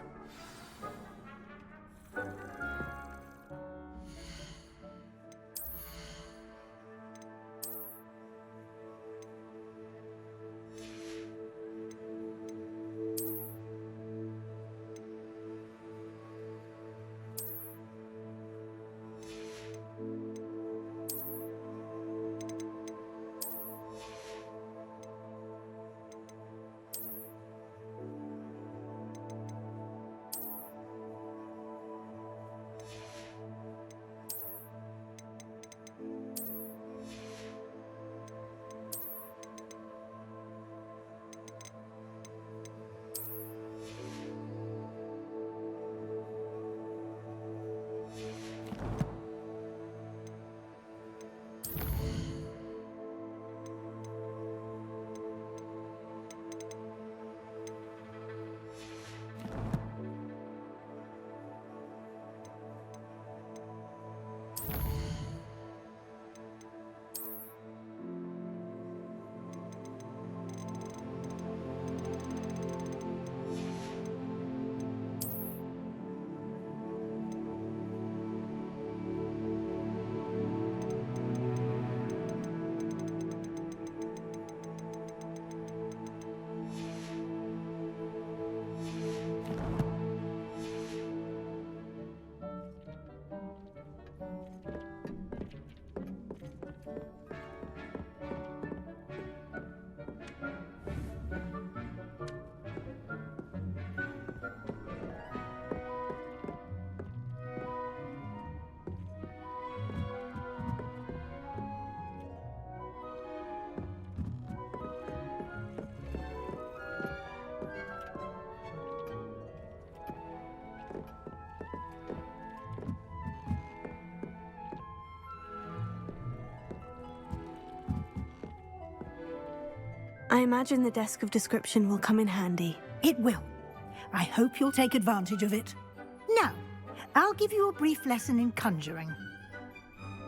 I imagine the desk of description will come in handy. It will. I hope you'll take advantage of it. Now, I'll give you a brief lesson in conjuring.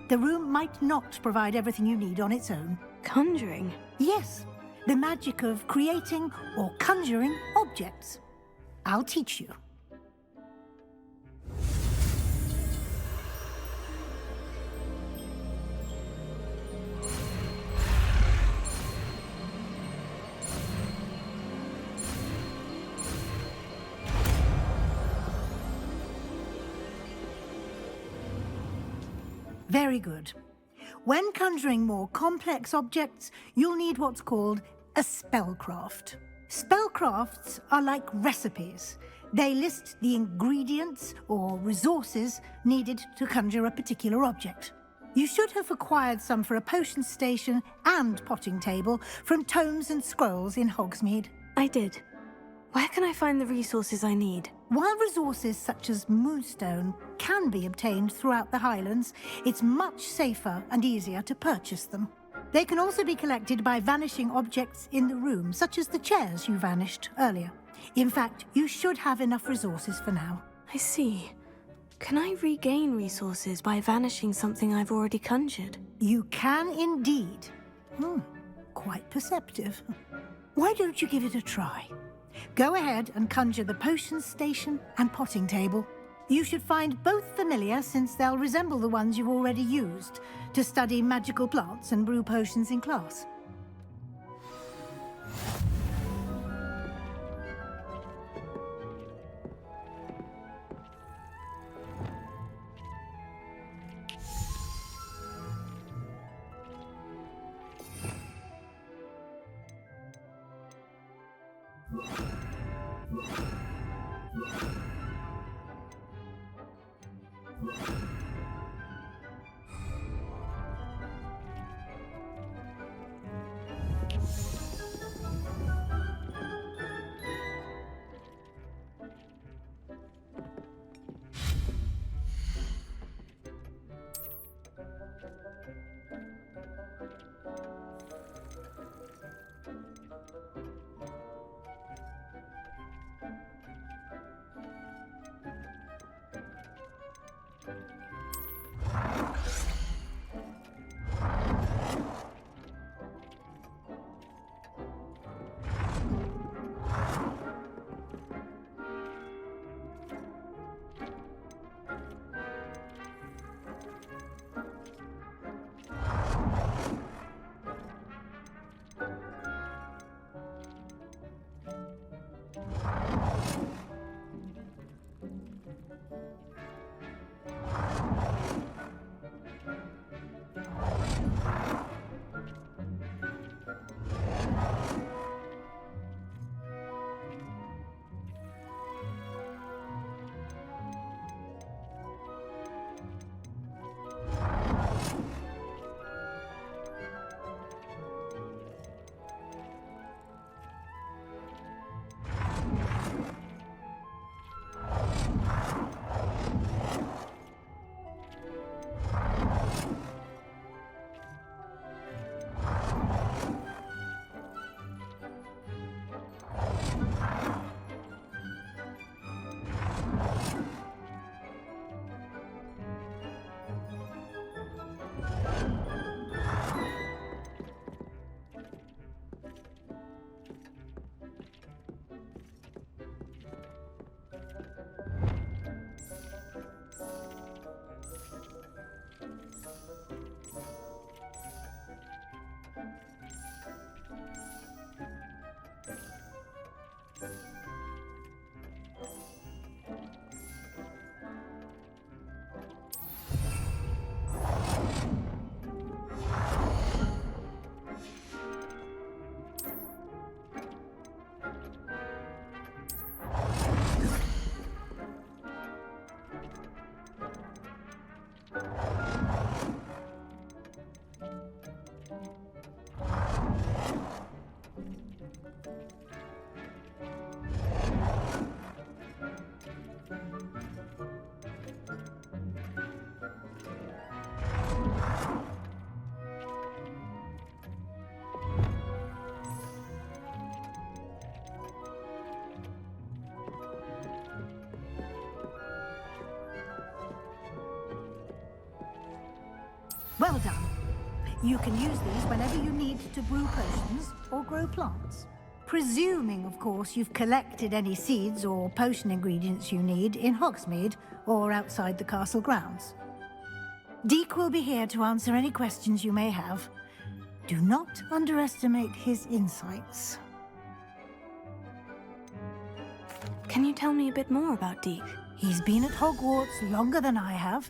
The room might not provide everything you need on its own. Conjuring? Yes, the magic of creating or conjuring objects. I'll teach you. Very good. When conjuring more complex objects, you'll need what's called a spellcraft. Spellcrafts are like recipes. They list the ingredients or resources needed to conjure a particular object. You should have acquired some for a potion station and potting table from tomes and scrolls in Hogsmeade. I did. Where can I find the resources I need? While resources such as moonstone can be obtained throughout the Highlands, it's much safer and easier to purchase them. They can also be collected by vanishing objects in the room, such as the chairs you vanished earlier. In fact, you should have enough resources for now. I see. Can I regain resources by vanishing something I've already conjured? You can indeed. Quite perceptive. Why don't you give it a try? Go ahead and conjure the potion station and potting table. You should find both familiar, since they'll resemble the ones you've already used to study magical plants and brew potions in class. Well done. You can use these whenever you need to brew potions or grow plants. Presuming, of course, you've collected any seeds or potion ingredients you need in Hogsmeade or outside the castle grounds. Deek will be here to answer any questions you may have. Do not underestimate his insights. Can you tell me a bit more about Deek? He's been at Hogwarts longer than I have,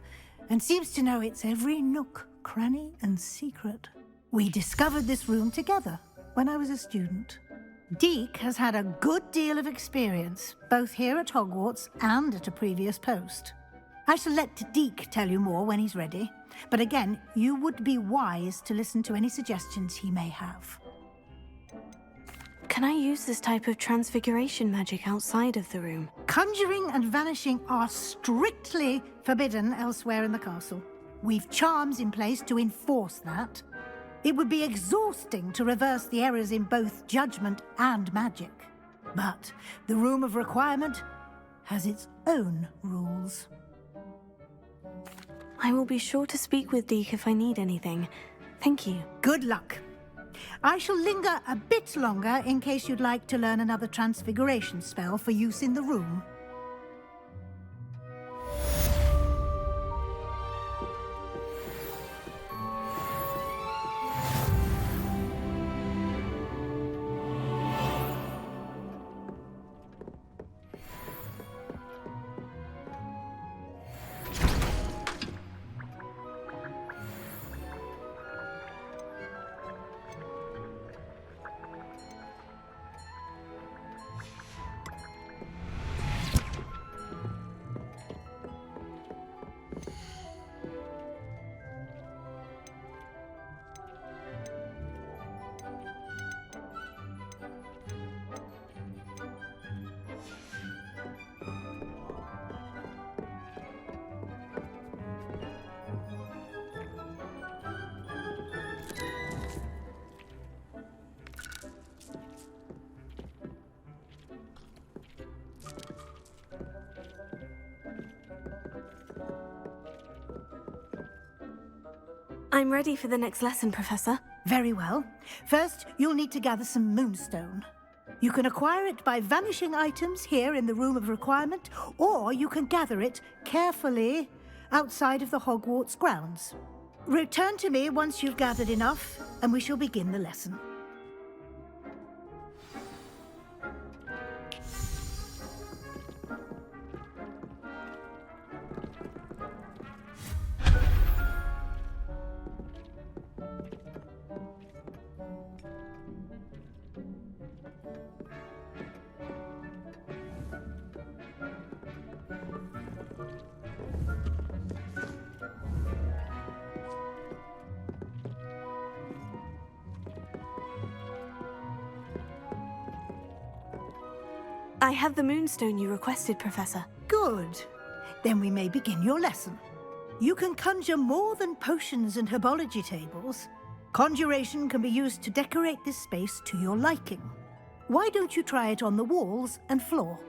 and seems to know its every nook, cranny, and secret. We discovered this room together when I was a student. Deek has had a good deal of experience, both here at Hogwarts and at a previous post. I shall let Deek tell you more when he's ready, but again, you would be wise to listen to any suggestions he may have. Can I use this type of transfiguration magic outside of the room? Conjuring and vanishing are strictly forbidden elsewhere in the castle. We've charms in place to enforce that. It would be exhausting to reverse the errors in both judgment and magic. But the Room of Requirement has its own rules. I will be sure to speak with Deek if I need anything. Thank you. Good luck. I shall linger a bit longer in case you'd like to learn another transfiguration spell for use in the room. I'm ready for the next lesson, Professor. Very well. First, you'll need to gather some moonstone. You can acquire it by vanishing items here in the Room of Requirement, or you can gather it carefully outside of the Hogwarts grounds. Return to me once you've gathered enough, and we shall begin the lesson. I have the moonstone you requested, Professor. Good. Then we may begin your lesson. You can conjure more than potions and herbology tables. Conjuration can be used to decorate this space to your liking. Why don't you try it on the walls and floor?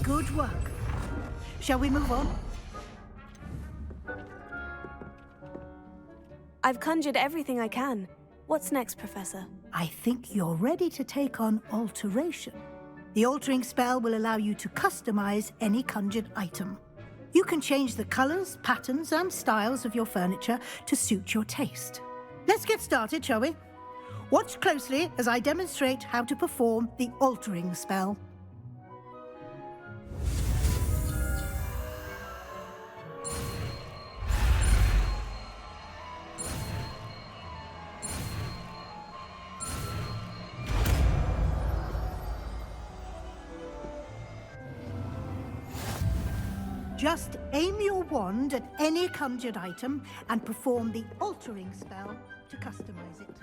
Good work. Shall we move on? I've conjured everything I can. What's next, Professor? I think you're ready to take on alteration. The altering spell will allow you to customize any conjured item. You can change the colors, patterns, and styles of your furniture to suit your taste. Let's get started, shall we? Watch closely as I demonstrate how to perform the altering spell. Just aim your wand at any conjured item and perform the altering spell to customize it.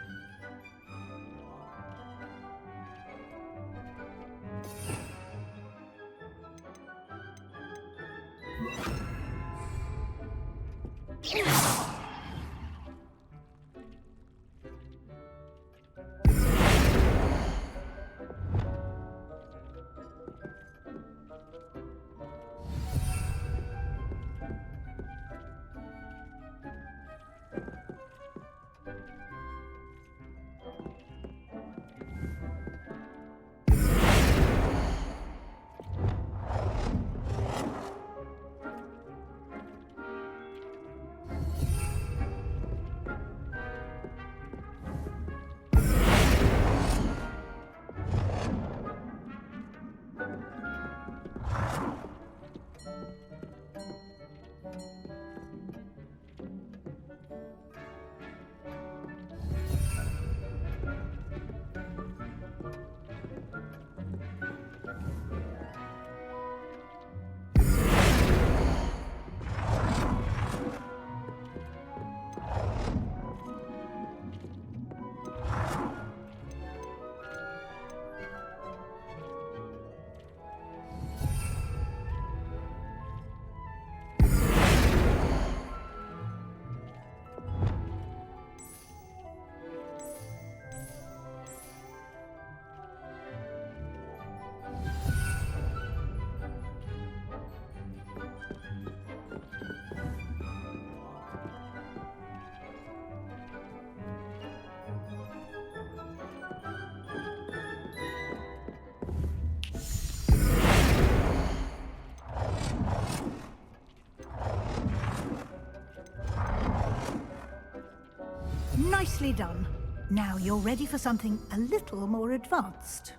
Nicely done. Now you're ready for something a little more advanced.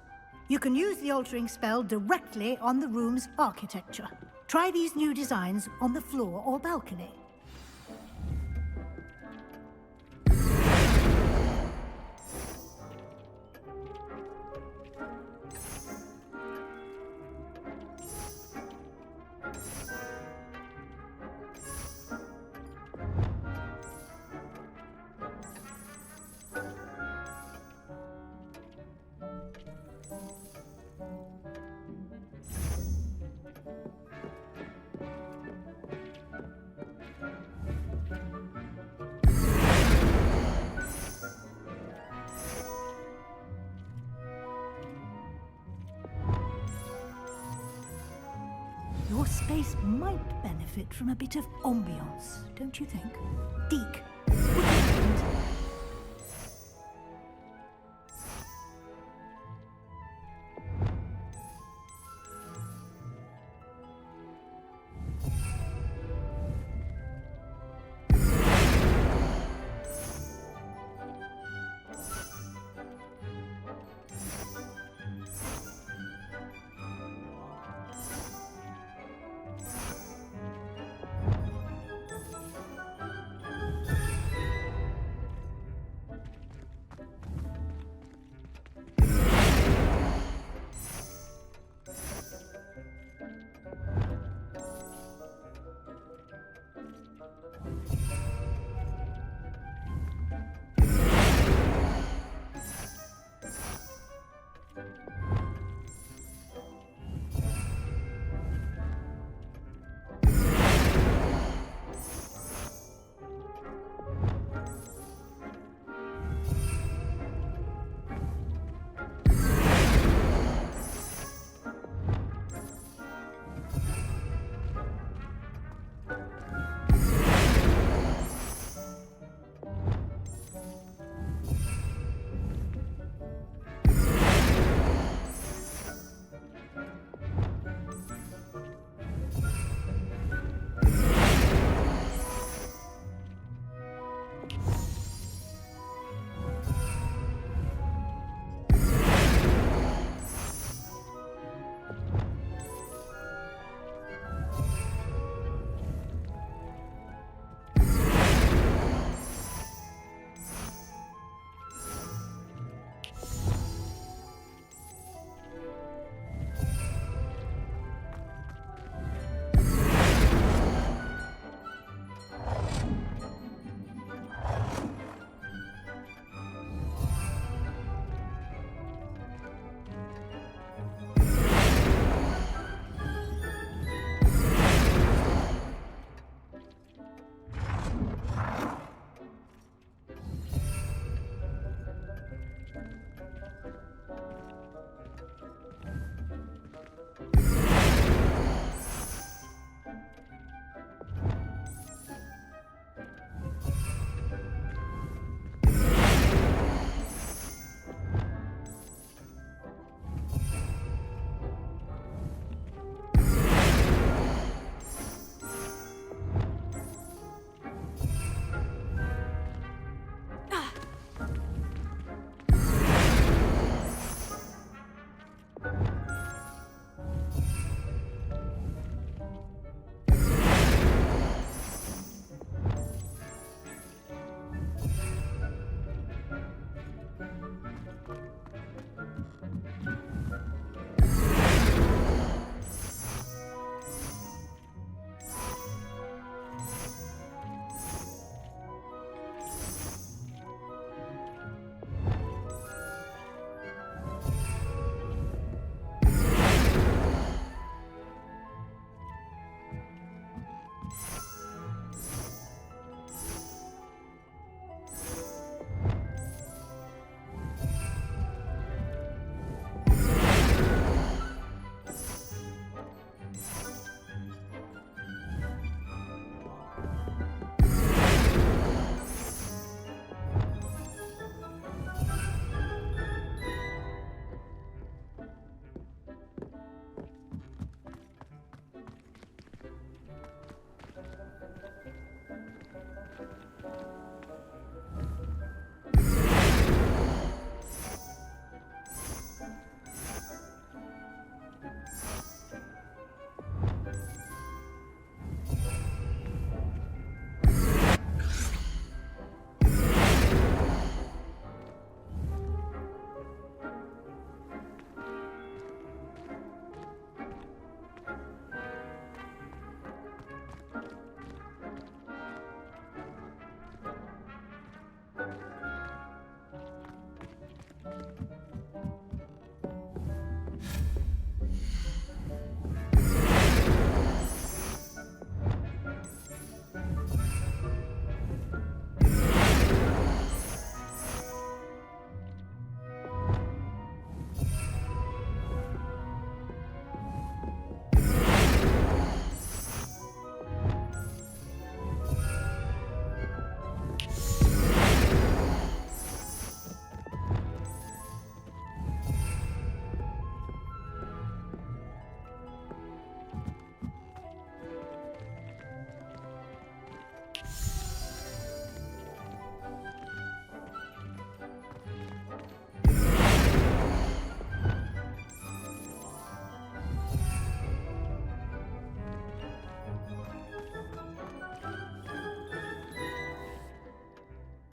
You can use the altering spell directly on the room's architecture. Try these new designs on the floor or balcony. Your space might benefit from a bit of ambiance, don't you think? Deek, would you mind?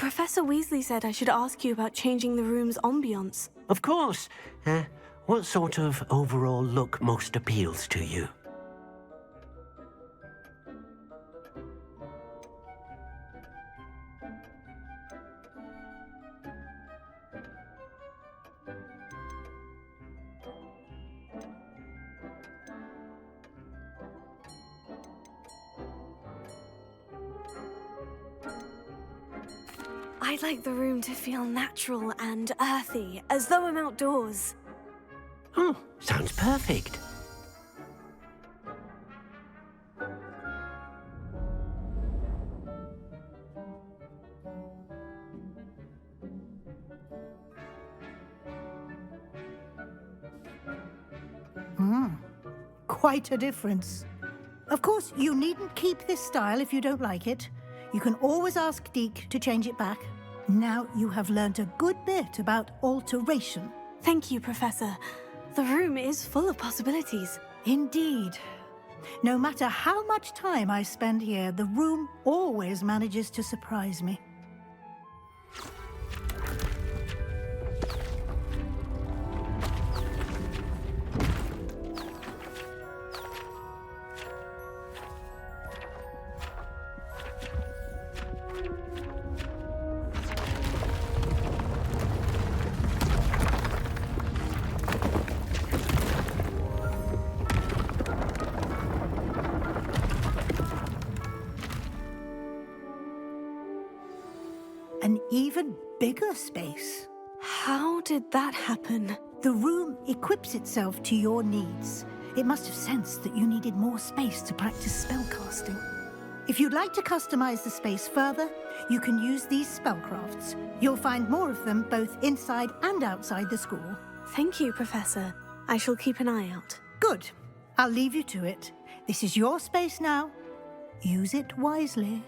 Professor Weasley said I should ask you about changing the room's ambience. Of course. What sort of overall look most appeals to you? I'd like the room to feel natural and earthy, as though I'm outdoors. Oh, sounds perfect. Quite a difference. Of course, you needn't keep this style if you don't like it. You can always ask Deek to change it back. Now you have learnt a good bit about alteration. Thank you, Professor. The room is full of possibilities. Indeed. No matter how much time I spend here, the room always manages to surprise me. An even bigger space. How did that happen? The room equips itself to your needs. It must have sensed that you needed more space to practice spellcasting. If you'd like to customize the space further, you can use these spellcrafts. You'll find more of them both inside and outside the school. Thank you, Professor. I shall keep an eye out. Good. I'll leave you to it. This is your space now. Use it wisely.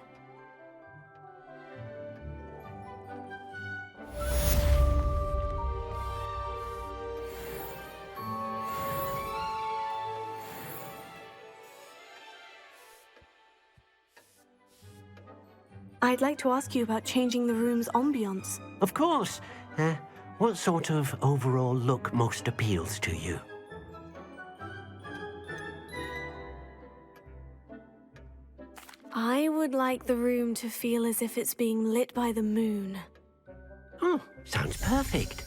I'd like to ask you about changing the room's ambience. Of course. What sort of overall look most appeals to you? I would like the room to feel as if it's being lit by the moon. Oh, sounds perfect.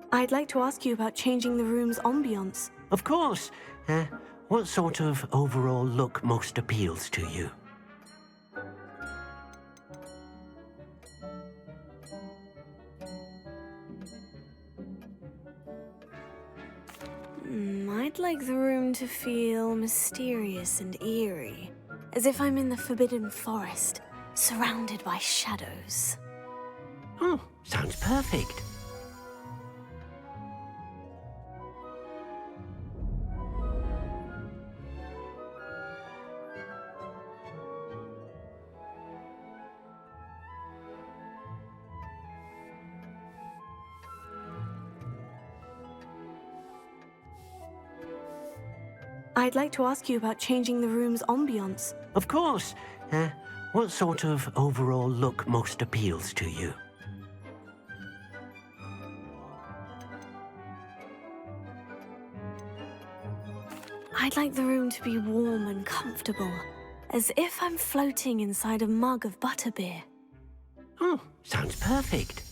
I'd like to ask you about changing the room's ambience. Of course. What sort of overall look most appeals to you? I'd like the room to feel mysterious and eerie, as if I'm in the Forbidden Forest, surrounded by shadows. Oh, sounds perfect. I'd like to ask you about changing the room's ambience. Of course. What sort of overall look most appeals to you? I'd like the room to be warm and comfortable, as if I'm floating inside a mug of butterbeer. Oh, sounds perfect.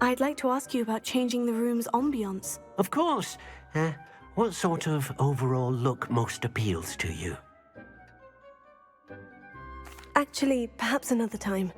I'd like to ask you about changing the room's ambiance. Of course. What sort of overall look most appeals to you? Actually, perhaps another time.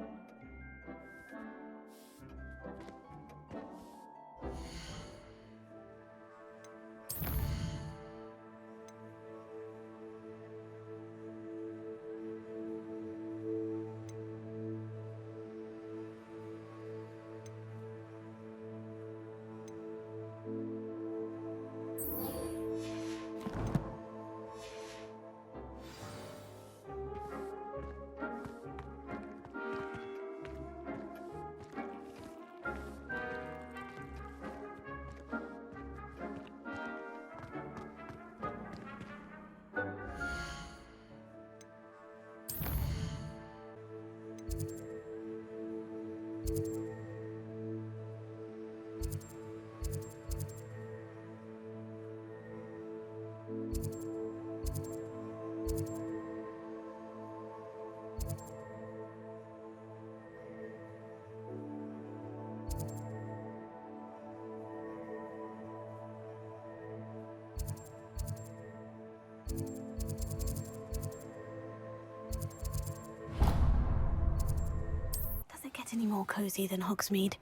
Does it get any more cozy than Hogsmeade?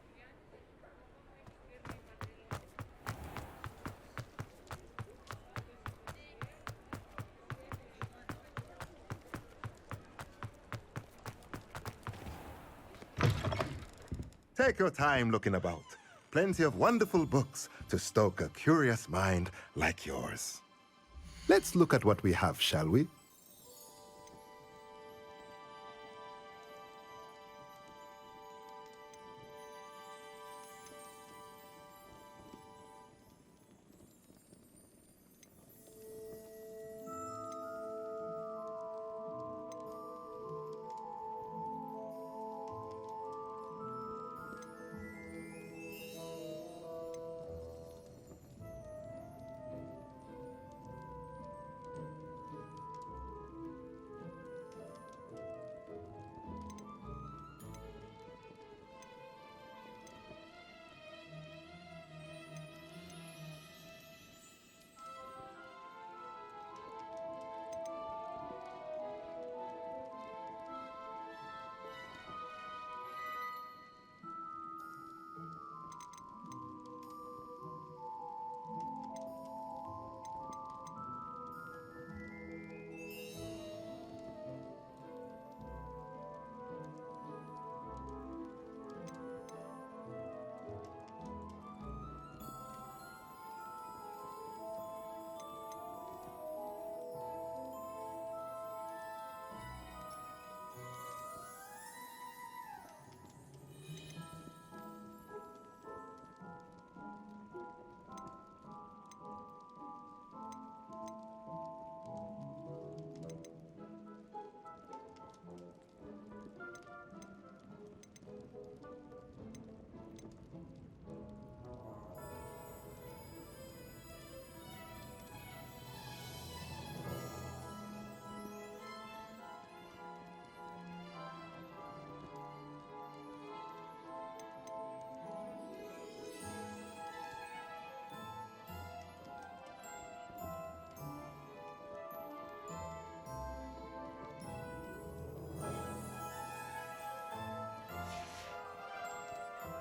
Take your time looking about. Plenty of wonderful books to stoke a curious mind like yours. Let's look at what we have, shall we?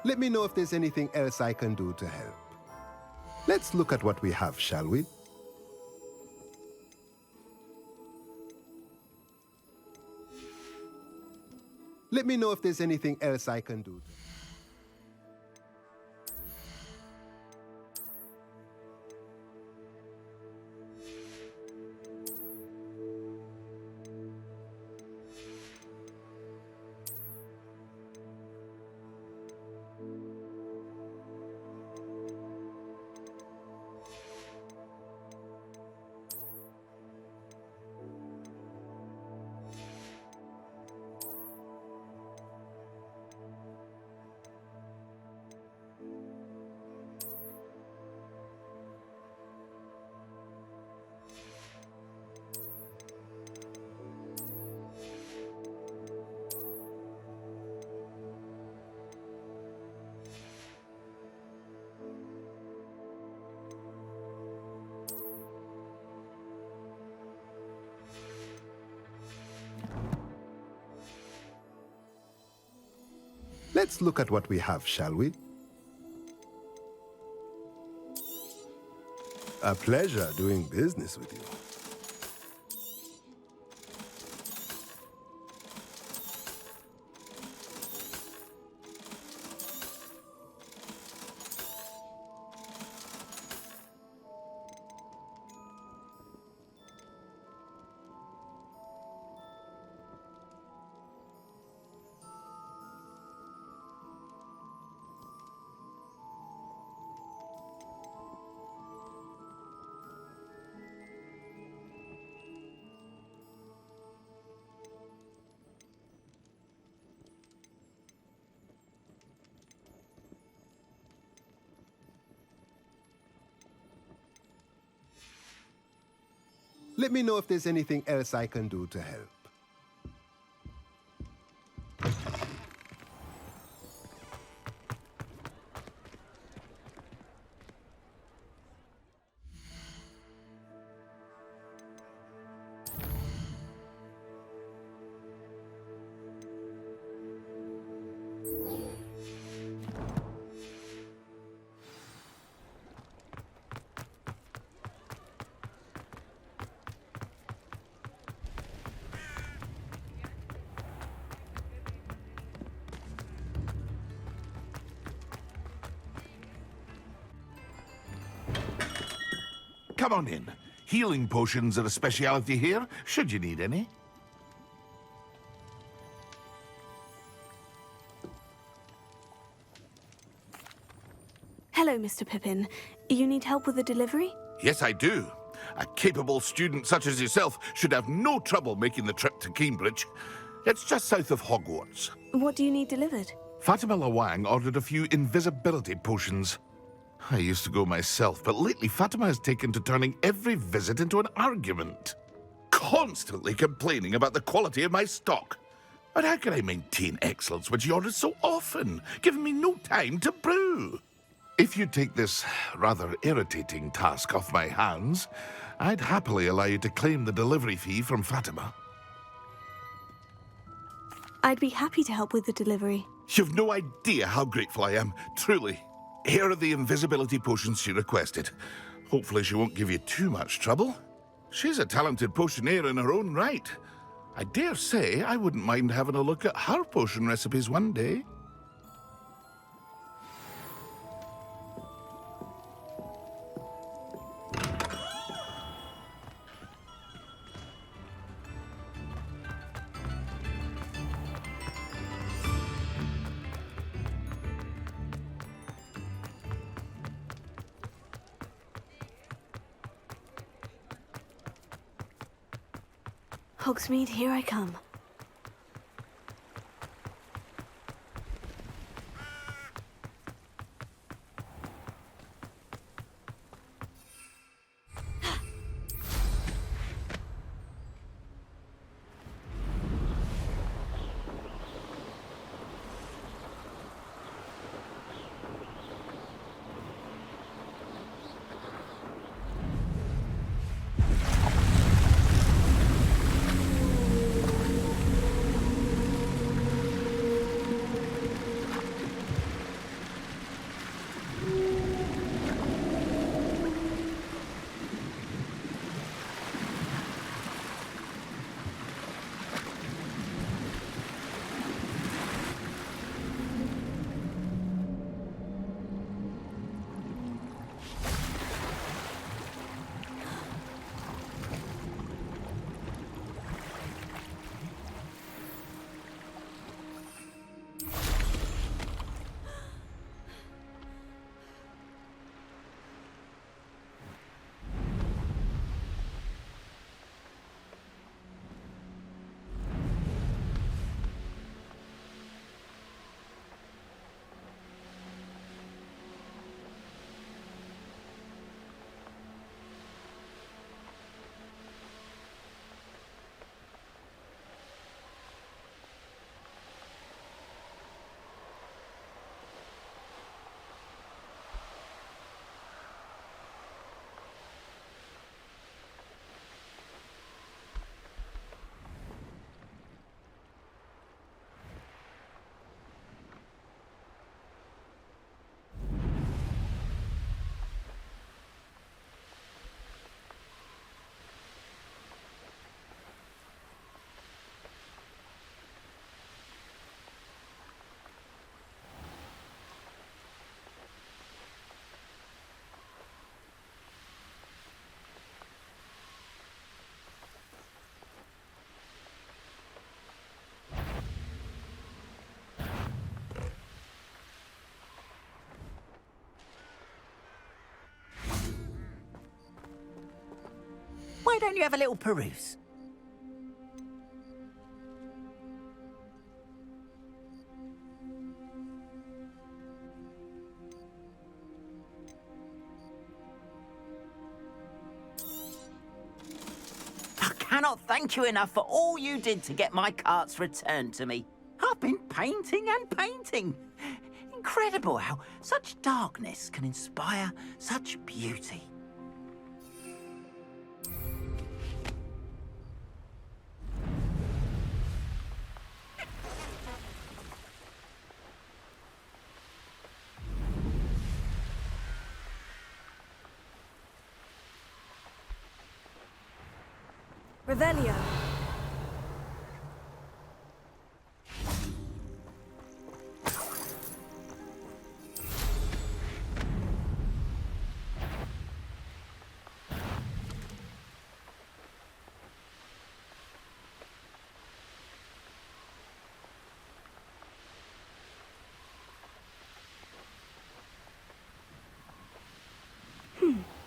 Let me know if there's anything else I can do to help. Let's look at what we have, shall we? Let me know if there's anything else I can do. Let's look at what we have, shall we? A pleasure doing business with you. Let me know if there's anything else I can do to help. Come on in. Healing potions are a speciality here, should you need any. Hello, Mr. Pippin. You need help with the delivery? Yes, I do. A capable student such as yourself should have no trouble making the trip to Cambridge. It's just south of Hogwarts. What do you need delivered? Fatimah Lawang ordered a few invisibility potions. I used to go myself, but lately Fatimah has taken to turning every visit into an argument. Constantly complaining about the quality of my stock. But how can I maintain excellence when she orders so often, giving me no time to brew? If you take this rather irritating task off my hands, I'd happily allow you to claim the delivery fee from Fatimah. I'd be happy to help with the delivery. You've no idea how grateful I am, truly. Here are the invisibility potions she requested. Hopefully she won't give you too much trouble. She's a talented potioneer in her own right. I dare say I wouldn't mind having a look at her potion recipes one day. Hogsmeade, here I come. don't you have a little peruse? I cannot thank you enough for all you did to get my carts returned to me. I've been painting and painting. Incredible how such darkness can inspire such beauty. Revelio.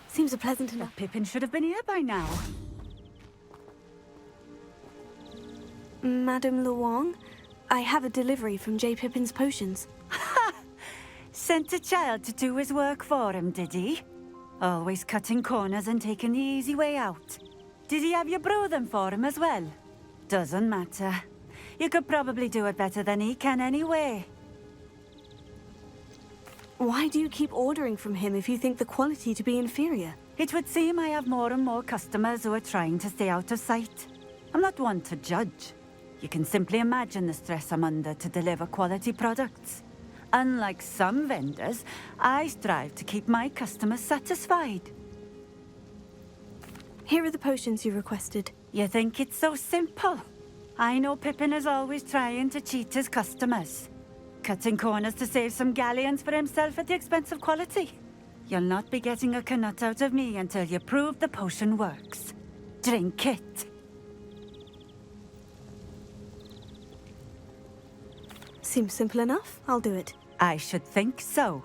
Seems a pleasant enough. Pippin should have been here by now. Madame Lawang, I have a delivery from J. Pippin's potions. Sent a child to do his work for him, did he? Always cutting corners and taking the easy way out. Did he have you brew them for him as well? Doesn't matter. You could probably do it better than he can anyway. Why do you keep ordering from him if you think the quality to be inferior? It would seem I have more and more customers who are trying to stay out of sight. I'm not one to judge. You can simply imagine the stress I'm under to deliver quality products. Unlike some vendors, I strive to keep my customers satisfied. Here are the potions you requested. You think it's so simple? I know Pippin is always trying to cheat his customers. Cutting corners to save some galleons for himself at the expense of quality. You'll not be getting a canut out of me until you prove the potion works. Drink it. Seems simple enough. I'll do it. I should think so.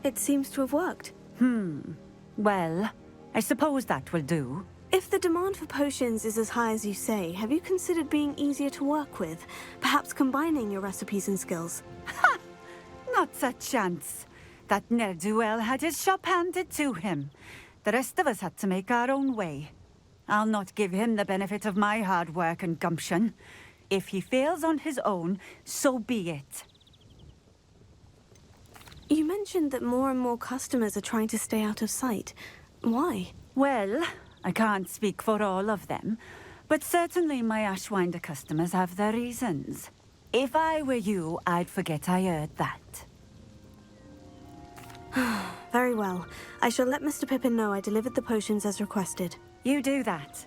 It seems to have worked. Well, I suppose that will do. If the demand for potions is as high as you say, have you considered being easier to work with? Perhaps combining your recipes and skills? Ha! Not a chance. That ne'er-do-well had his shop handed to him. The rest of us had to make our own way. I'll not give him the benefit of my hard work and gumption. If he fails on his own, so be it. You mentioned that more and more customers are trying to stay out of sight. Why? Well, I can't speak for all of them, but certainly my Ashwinder customers have their reasons. If I were you, I'd forget I heard that. Very well. I shall let Mr. Pippin know I delivered the potions as requested. You do that.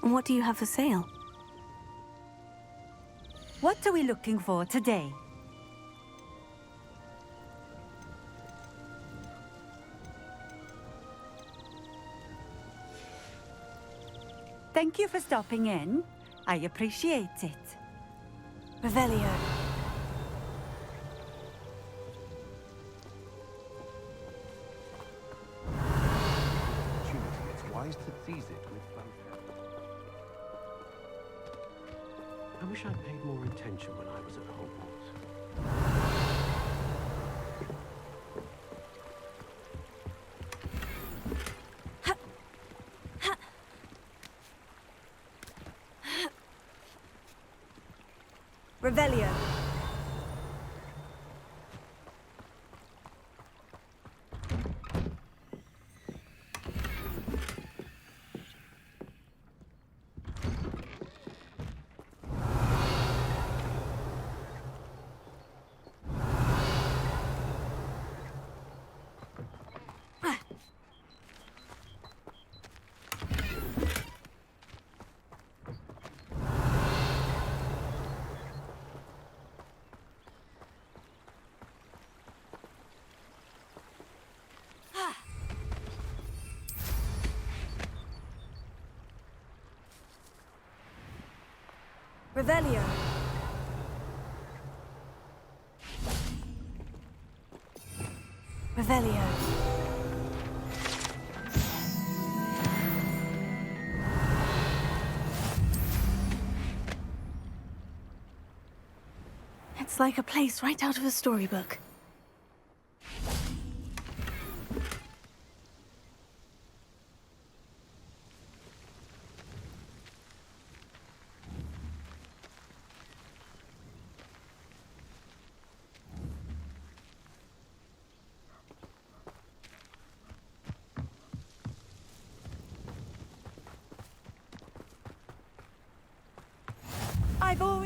And what do you have for sale? What are we looking for today? Thank you for stopping in. I appreciate it. Revelio. It's wise to seize it with both hands. I wish I'd paid more attention when I was at Hogwarts. Revelio. Revelio. Revelio. It's like a place right out of a storybook.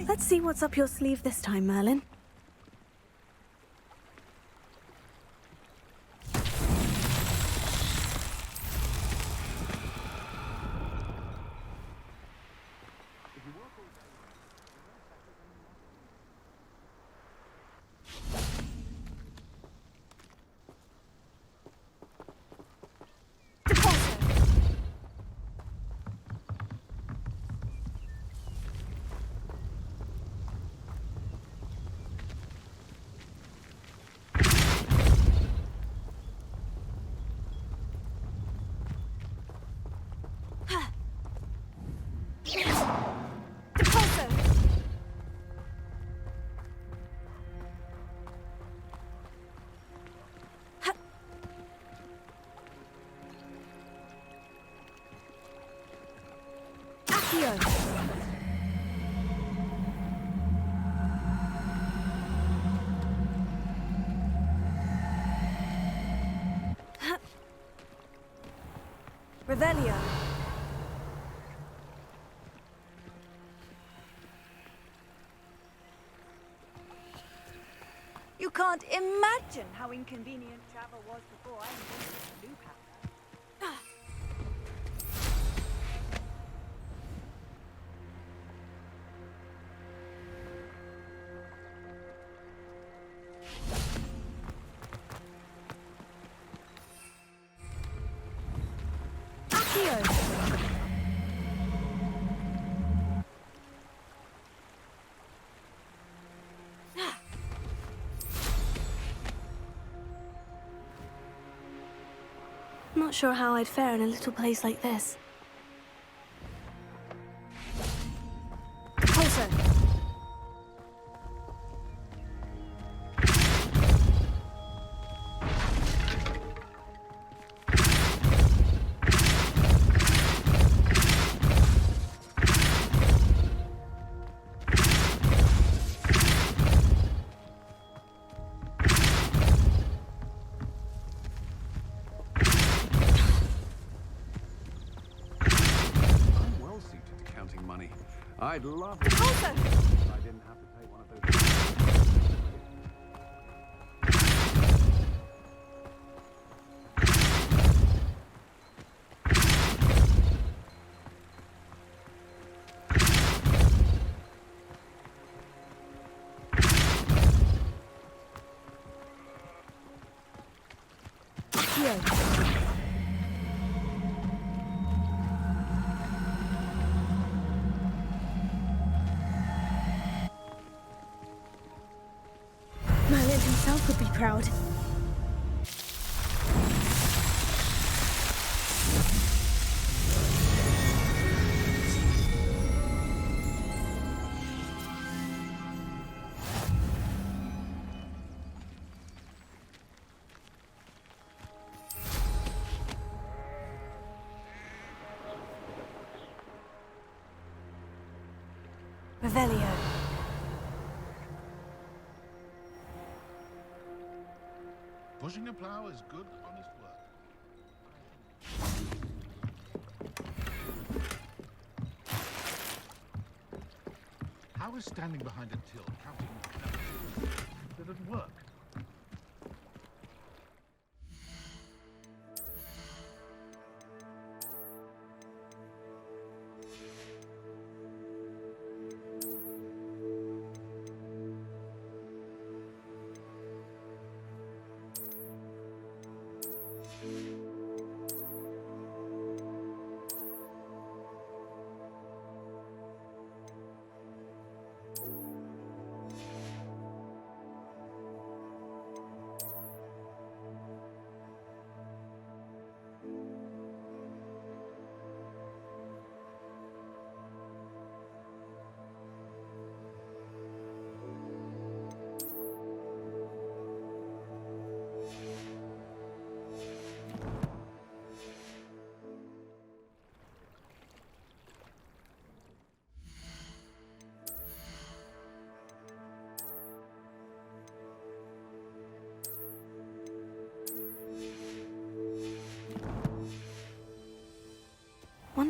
Let's see what's up your sleeve this time, Merlin. Revelio. You can't imagine how inconvenient travel was before I invented blue powder. Not sure how I'd fare in a little place like this. Closer. I'd love it. If I didn't have to pay one of those. Merlin himself would be proud. Revelio. Pushing a plow is good, honest work. How is standing behind a till counting numbers? Did it work?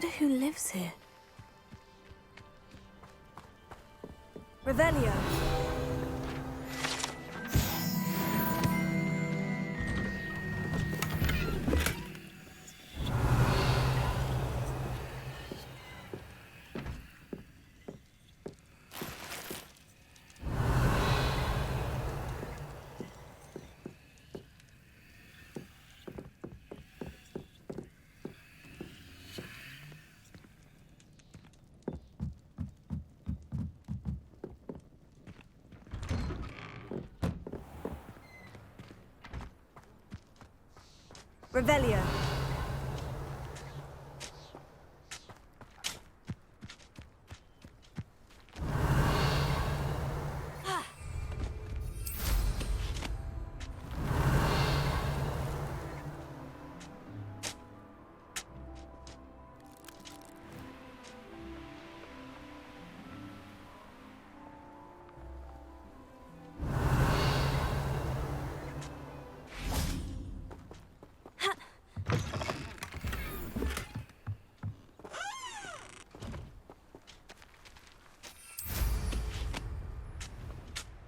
wonder who lives here. Revelio. Revelio.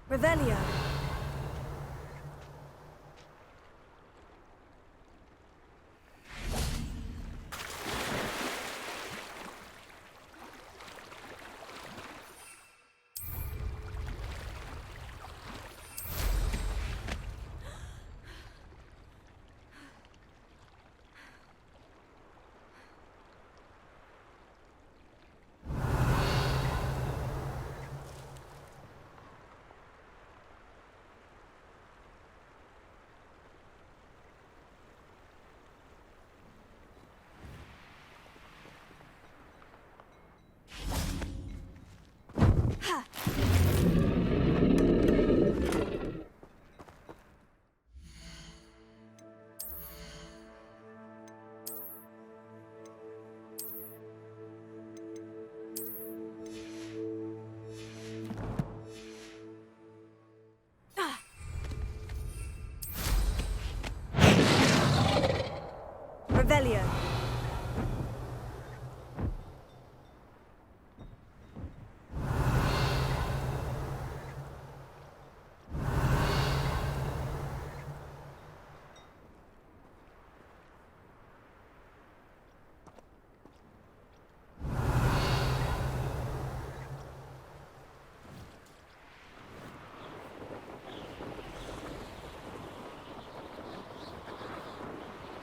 Revelio. Revelio.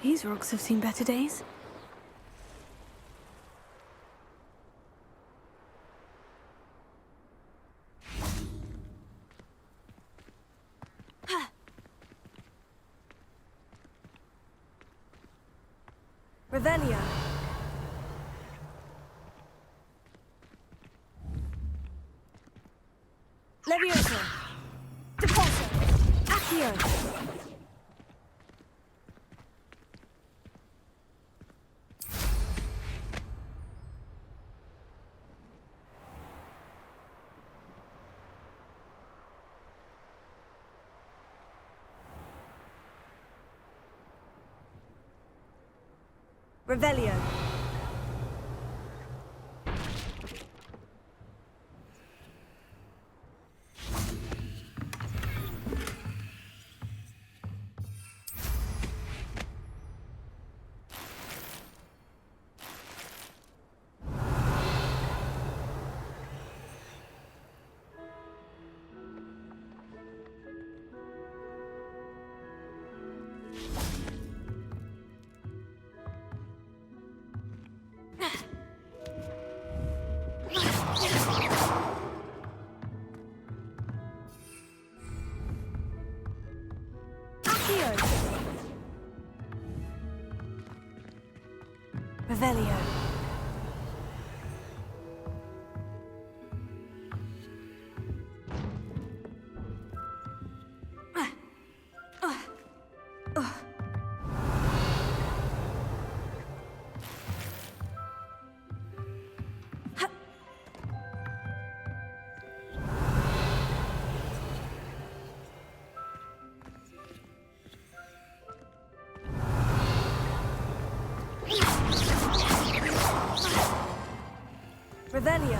These rocks have seen better days. Revelio. Levioso. Deposo. Accio. Revelio. Revelio.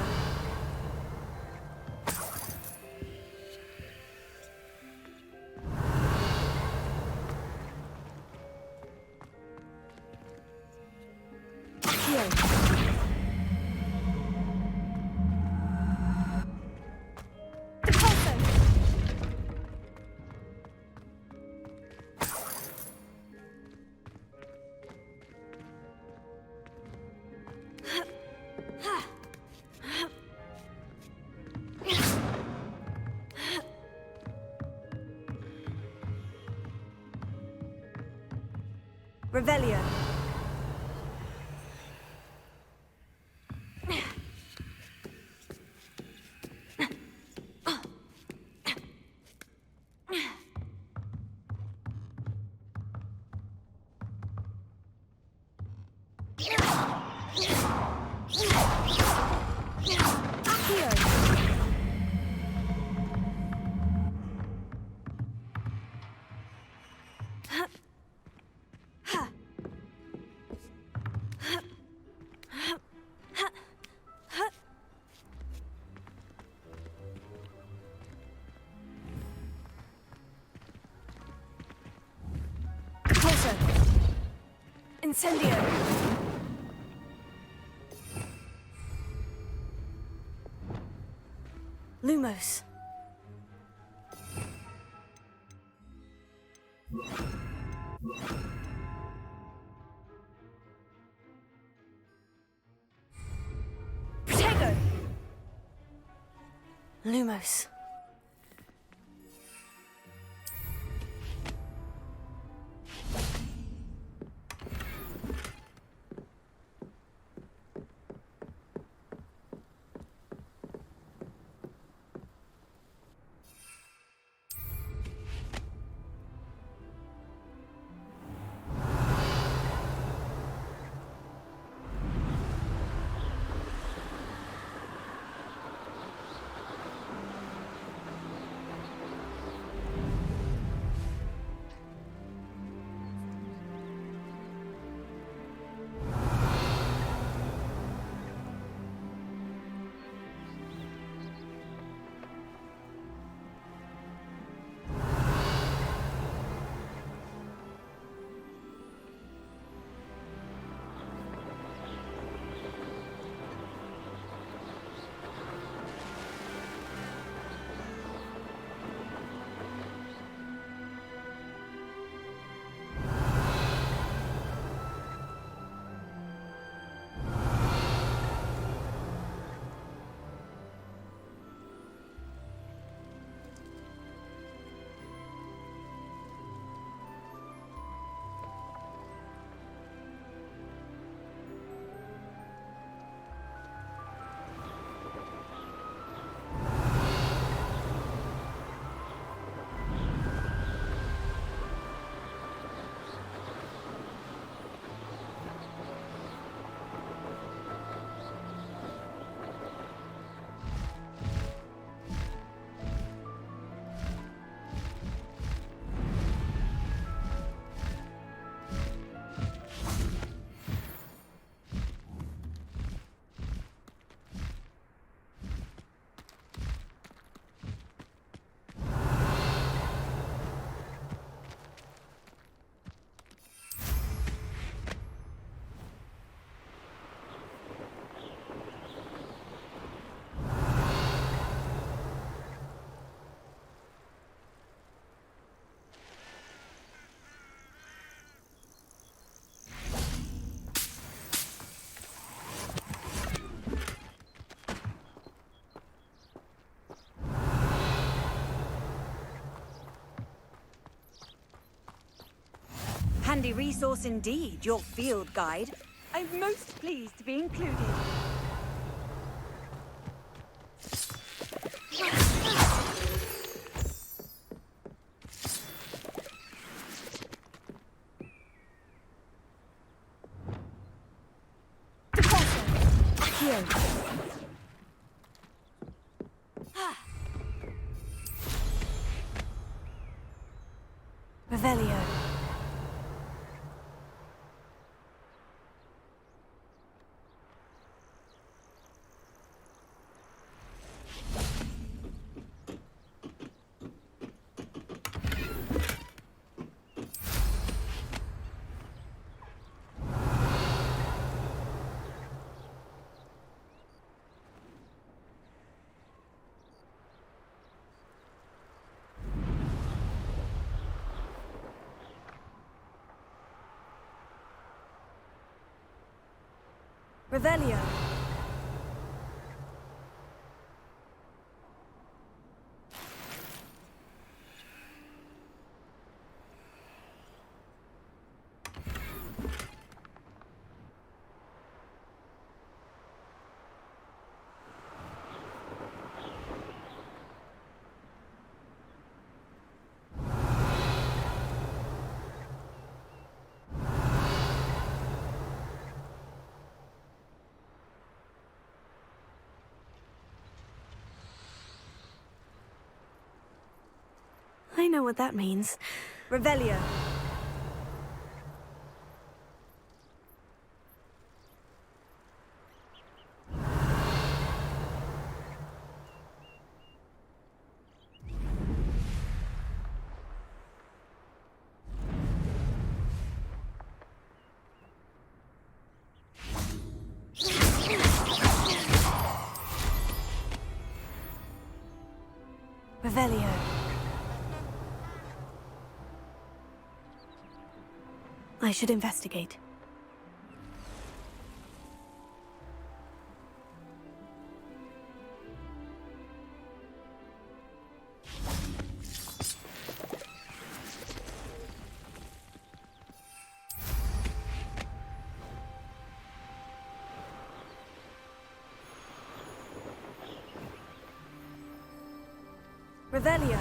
Revelio. Incendio! Lumos. Protego! Lumos. Handy resource indeed, your field guide. I'm most pleased to be included. Revelio. Revelio. I know what that means. Revelio. Revelio. I should investigate. Revelio.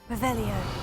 Revelio.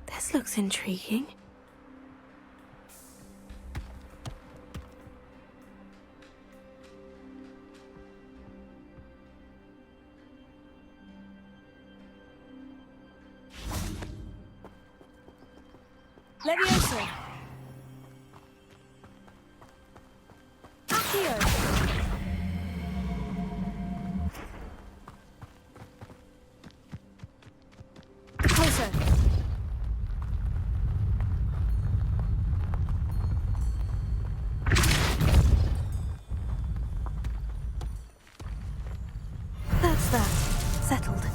This looks intriguing. Levioso. Accio. Closer. That's that. Settled.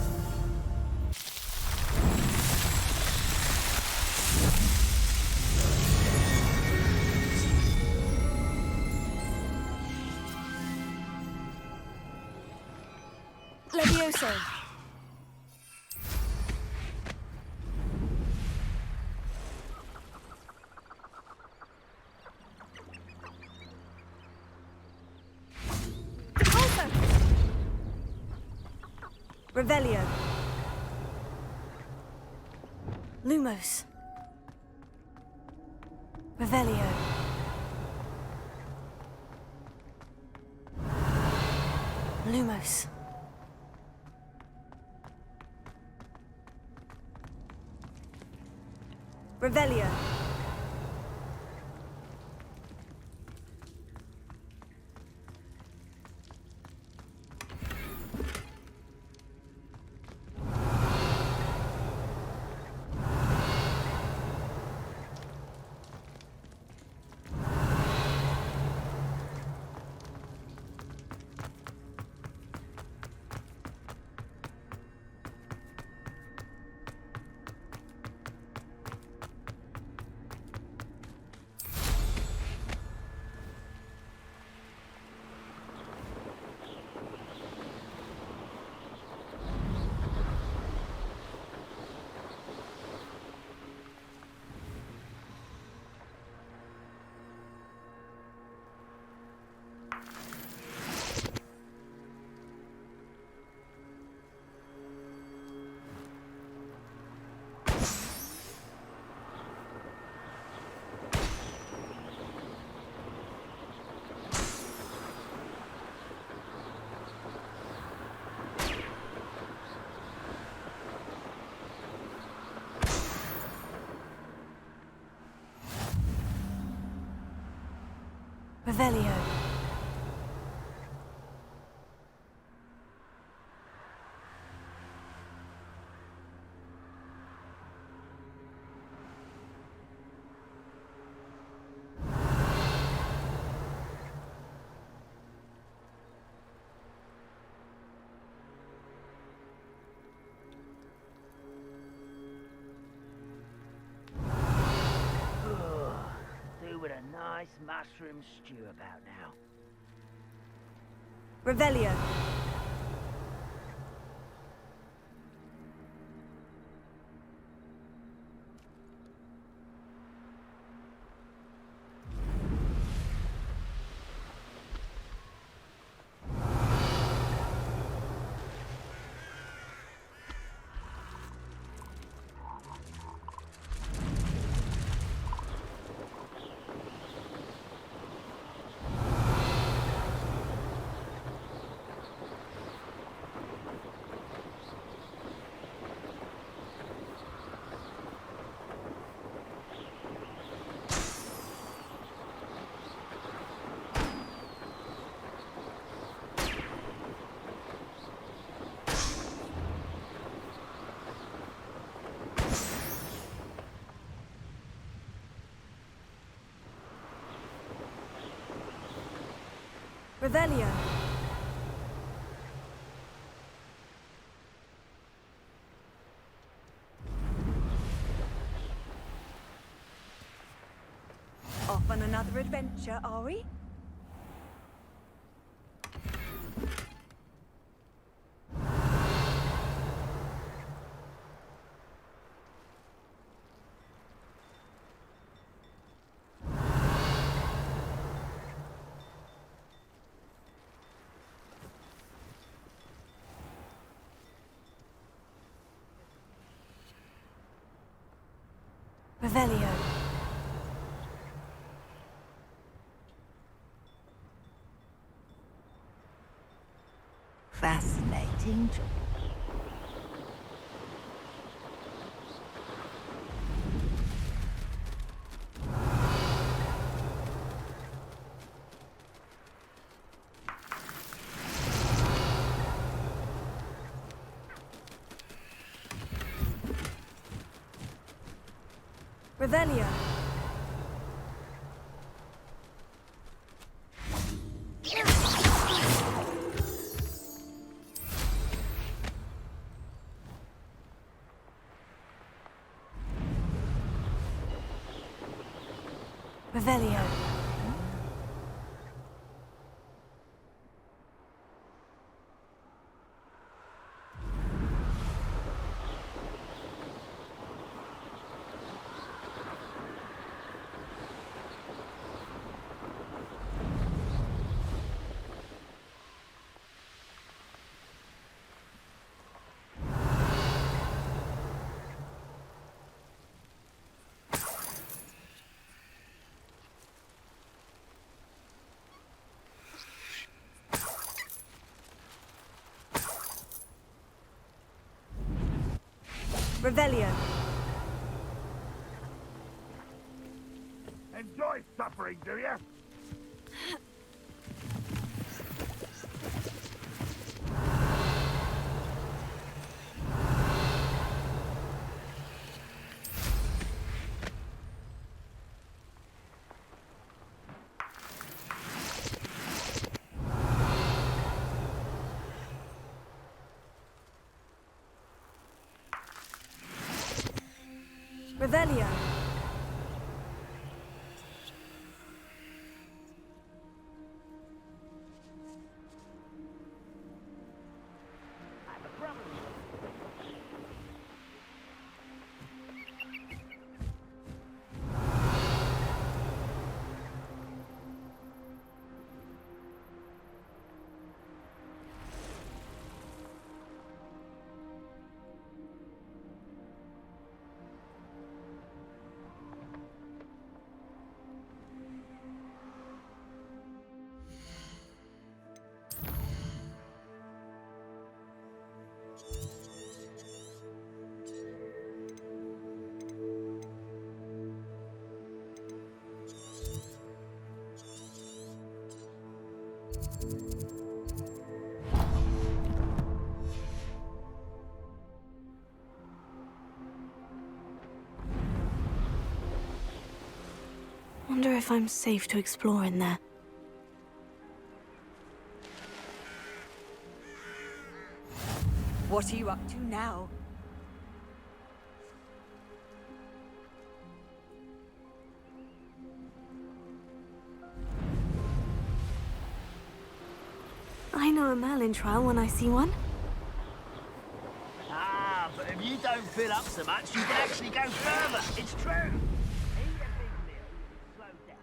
Levioso. Closer. Revelio. Lumos. Revelio. Lumos. Revelio. Revelio. Do with a nice mushroom stew about now. Revelio. Revelio. Off on another adventure, are we? Revelio. Fascinating. Revelio. Revelio. Revelio. Enjoy suffering, do you? Revelio. Wonder if I'm safe to explore in there. What are you up to now? I know a Merlin Trial when I see one. Ah, but if you don't fill up so much, you can actually go further. It's true. Eat a big meal, slow down.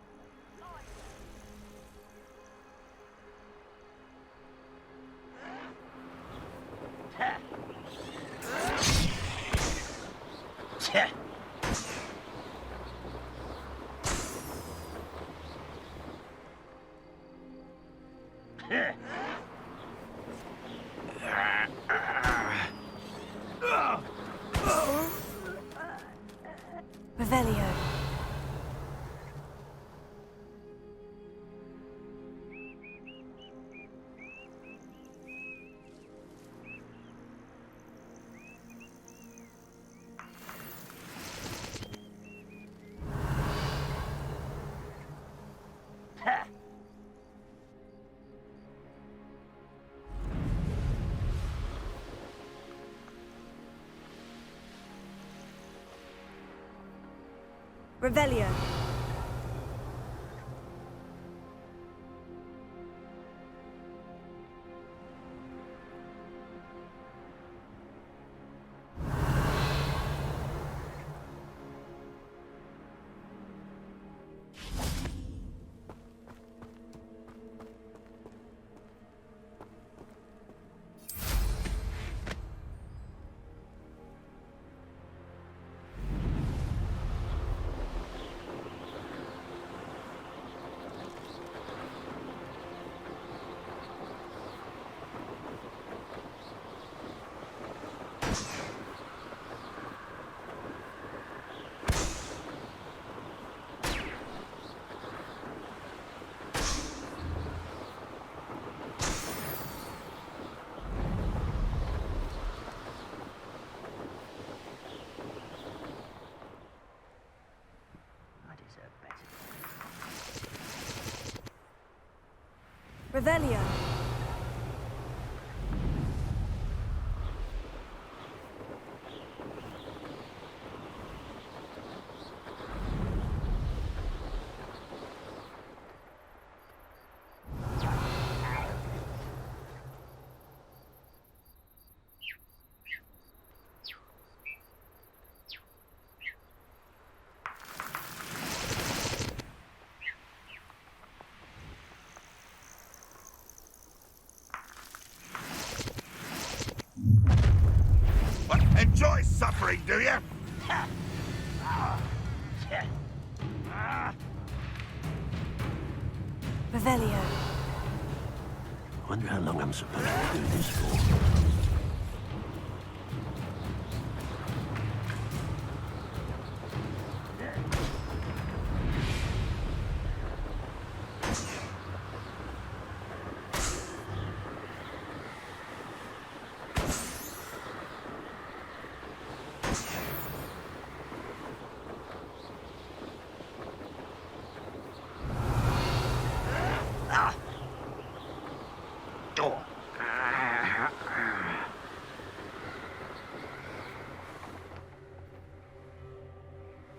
Revelio. Revelio. Revelio. Enjoy suffering, do you? Revelio. Wonder how long I'm supposed to do this for.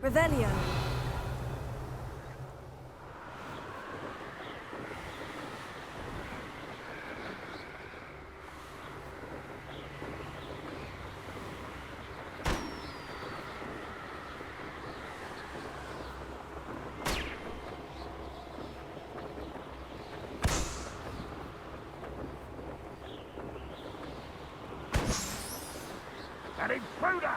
Revelio. An intruder!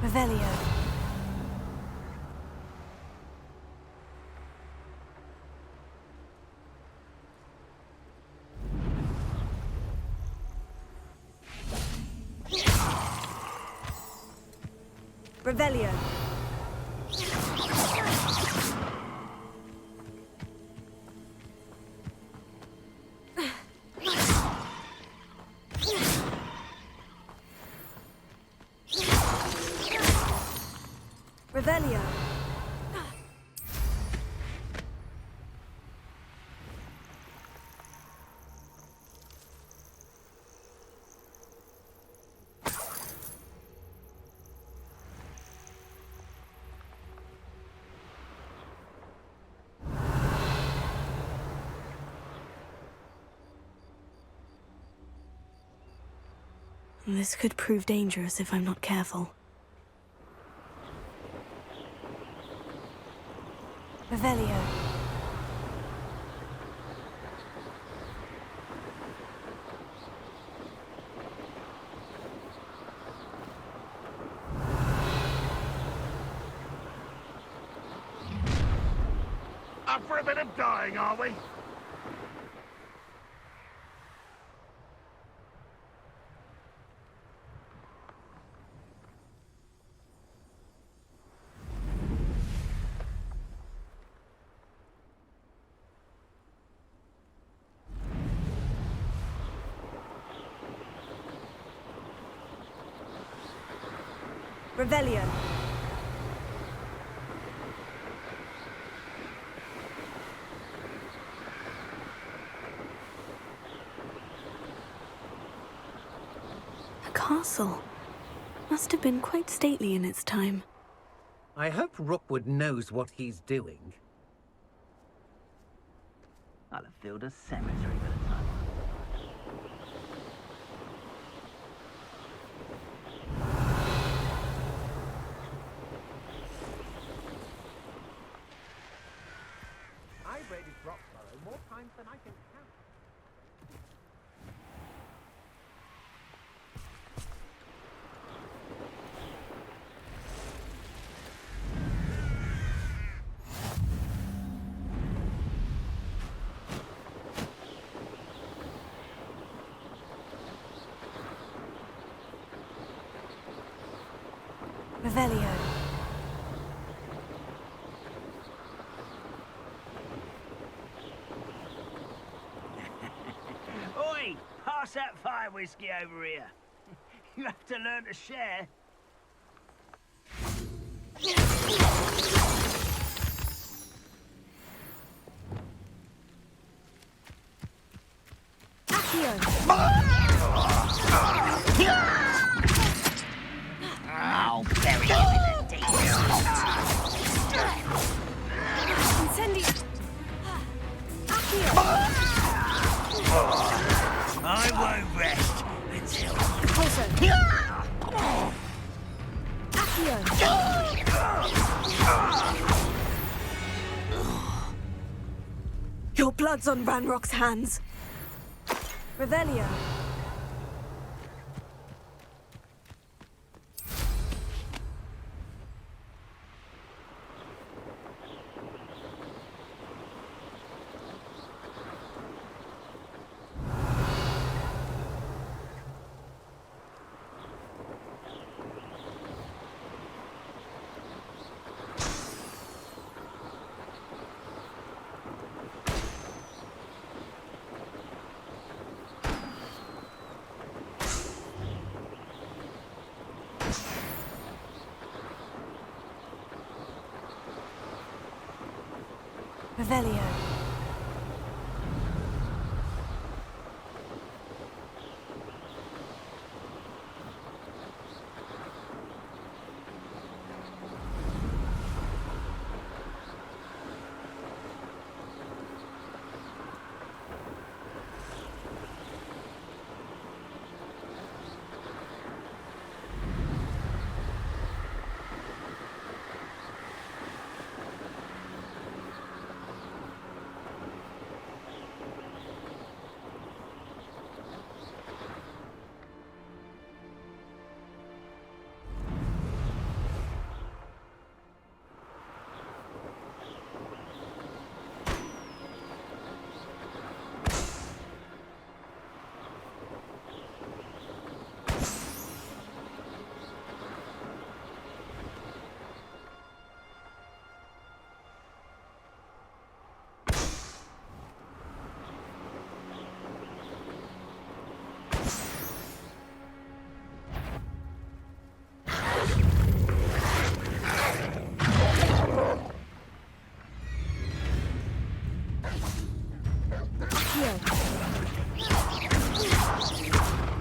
Revelio. Revelio. Revelio. This could prove dangerous if I'm not careful. Revelio. Up for a bit of dying, are we? Revelio. A castle. Must have been quite stately in its time. I hope Rookwood knows what he's doing. I'll have filled a cemetery by the time. I've raided Roxborough more times than I can count. Revelio. Oi! Pass that fire whiskey over here. You have to learn to share. I'll bury you in the deep. Incendio. I won't rest until... Repulso. Your blood's on Ranrock's hands. Revelio. Revelio.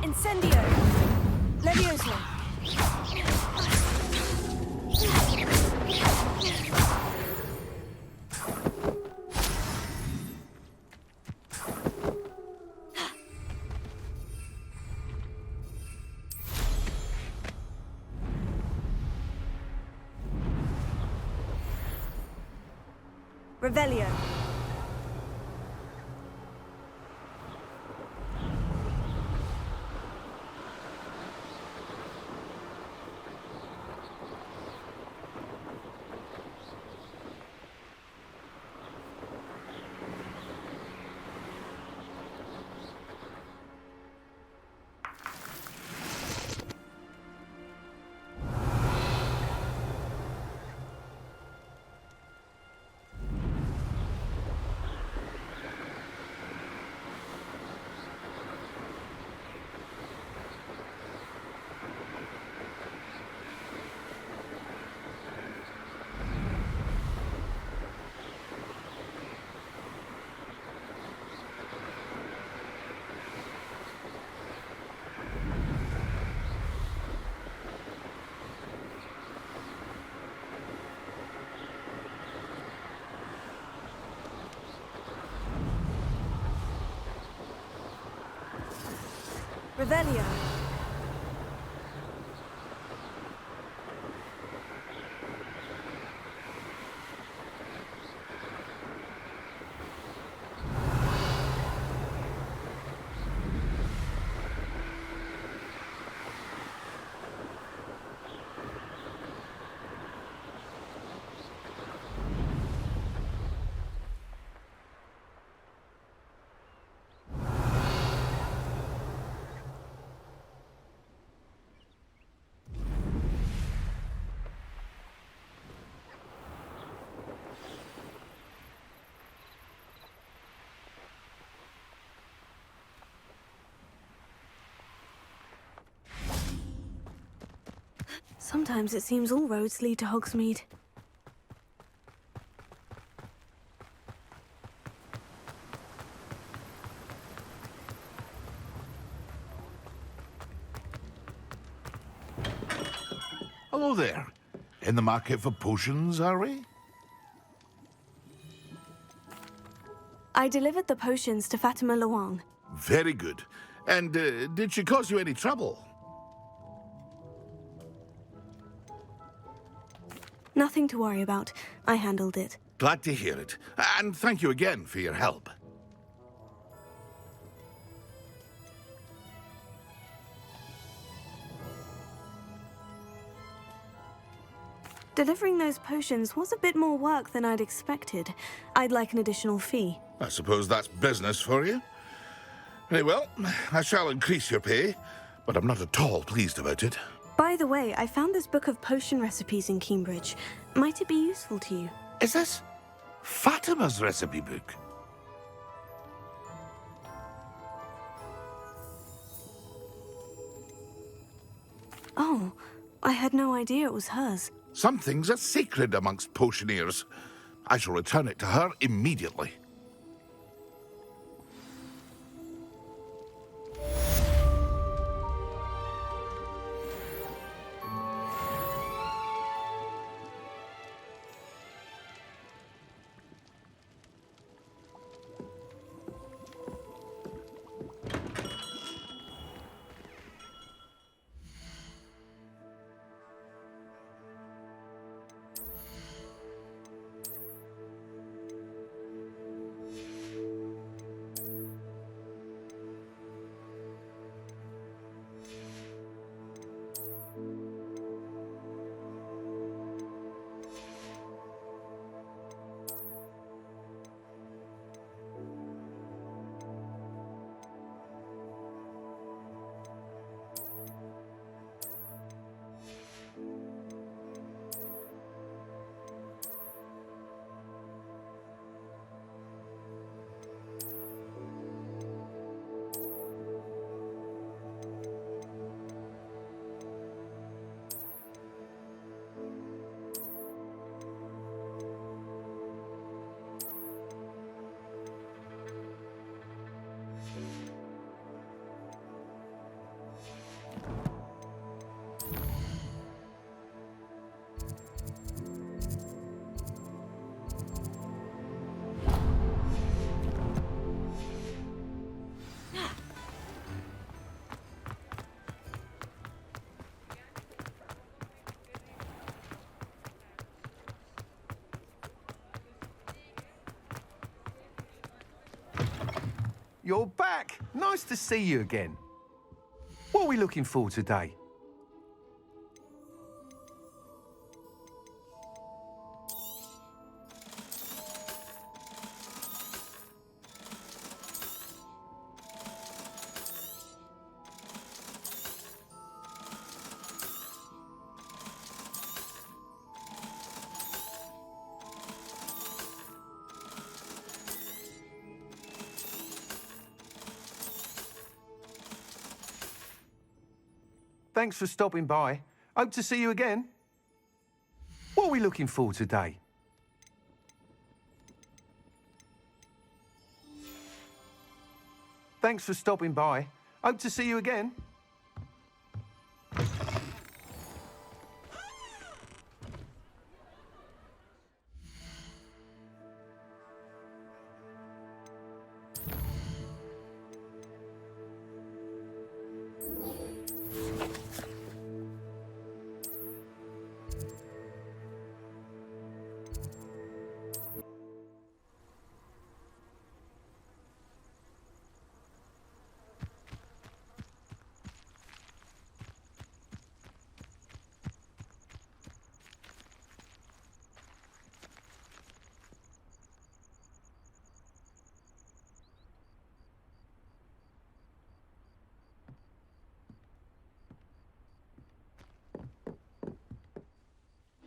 Incendio! Levioso! Revelio. Revelio. Sometimes it seems all roads lead to Hogsmeade. Hello there. In the market for potions, are we? I delivered the potions to Fatimah Lawang. Very good. And did she cause you any trouble? Nothing to worry about. I handled it. Glad to hear it. And thank you again for your help. Delivering those potions was a bit more work than I'd expected. I'd like an additional fee. I suppose that's business for you. Very well, I shall increase your pay, but I'm not at all pleased about it. By the way, I found this book of potion recipes in Cambridge. Might it be useful to you? Is this Fatimah's recipe book? Oh, I had no idea it was hers. Some things are sacred amongst potioneers. I shall return it to her immediately. You're back! Nice to see you again. What are we looking for today? Thanks for stopping by. Hope to see you again. What are we looking for today? Thanks for stopping by. Hope to see you again.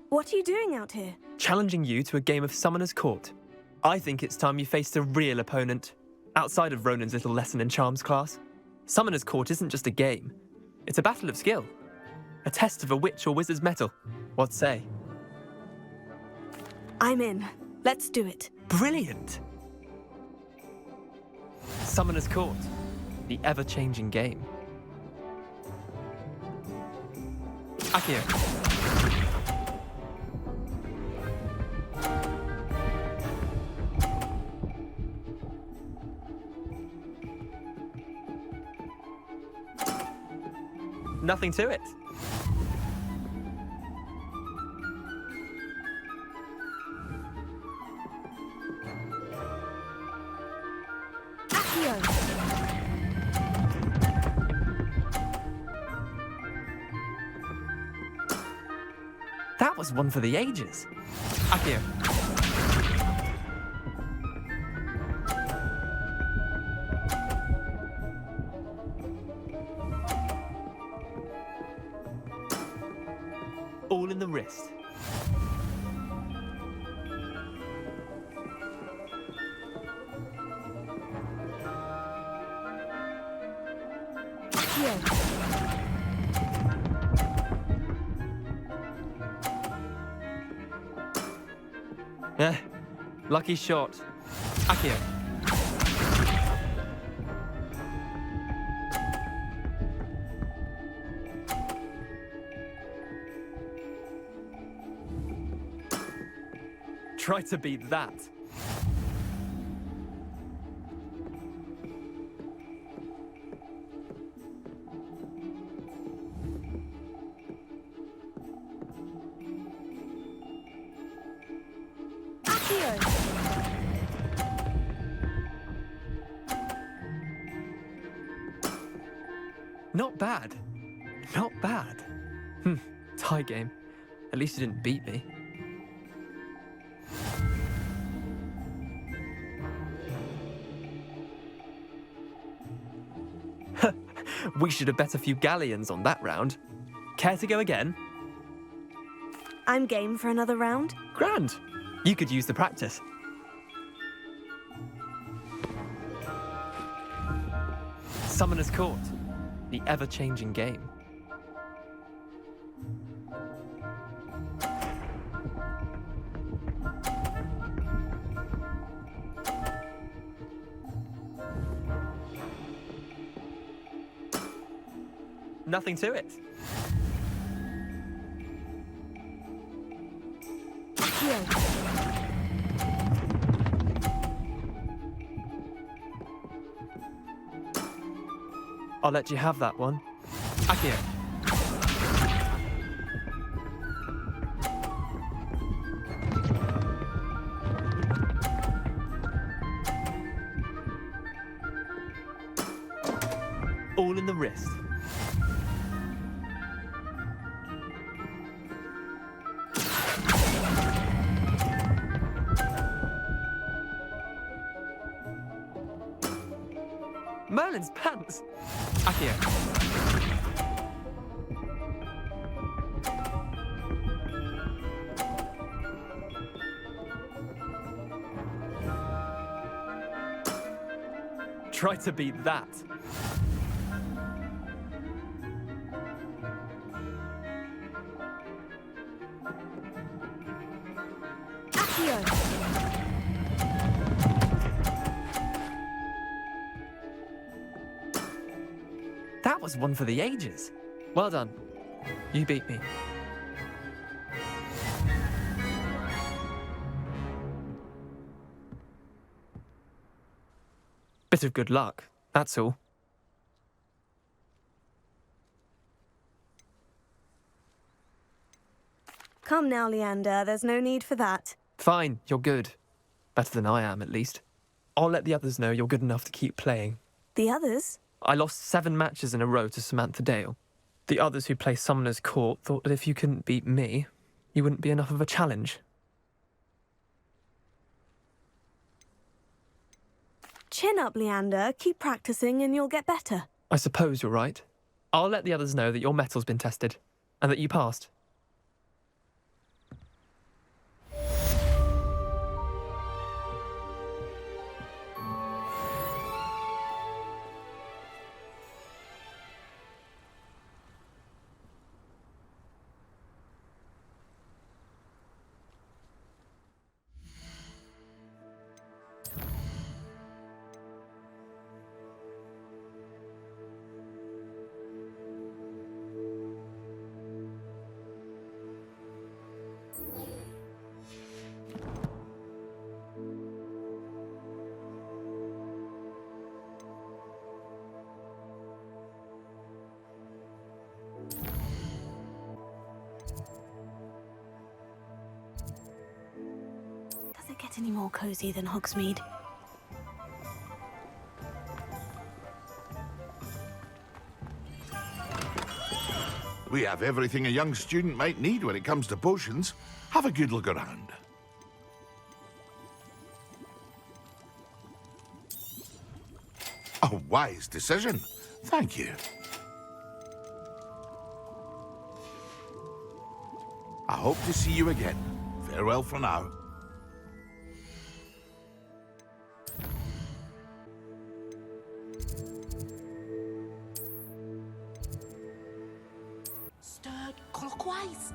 What are you doing out here? Challenging you to a game of Summoner's Court. I think it's time you faced a real opponent, outside of Ronan's little lesson in charms class. Summoner's Court isn't just a game. It's a battle of skill. A test of a witch or wizard's mettle. What say? I'm in. Let's do it. Brilliant! Summoner's Court. The ever-changing game. Akio. Nothing to it. That was one for the ages. Akio. All in the wrist. Lucky shot. Accio. Try to beat that. Not bad. Not bad. Tie game. At least you didn't beat me. We should have bet a few galleons on that round. Care to go again? I'm game for another round. Grand. You could use the practice. Summoner's Court. The ever-changing game. Nothing to it. I'll let you have that one. Accio. All in the wrist. Merlin's pants. Accio. Try to beat that. That was one for the ages. Well done. You beat me. Bit of good luck, that's all. Come now, Leander, there's no need for that. Fine, you're good. Better than I am, at least. I'll let the others know you're good enough to keep playing. The others? I lost 7 matches in a row to Samantha Dale. The others who play Summoner's Court thought that if you couldn't beat me, you wouldn't be enough of a challenge. Chin up, Leander. Keep practicing and you'll get better. I suppose you're right. I'll let the others know that your metal's been tested, and that you passed. Get any more cozy than Hogsmeade? We have everything a young student might need when it comes to potions. Have a good look around. A wise decision. Thank you. I hope to see you again. Farewell for now. Stirred clockwise.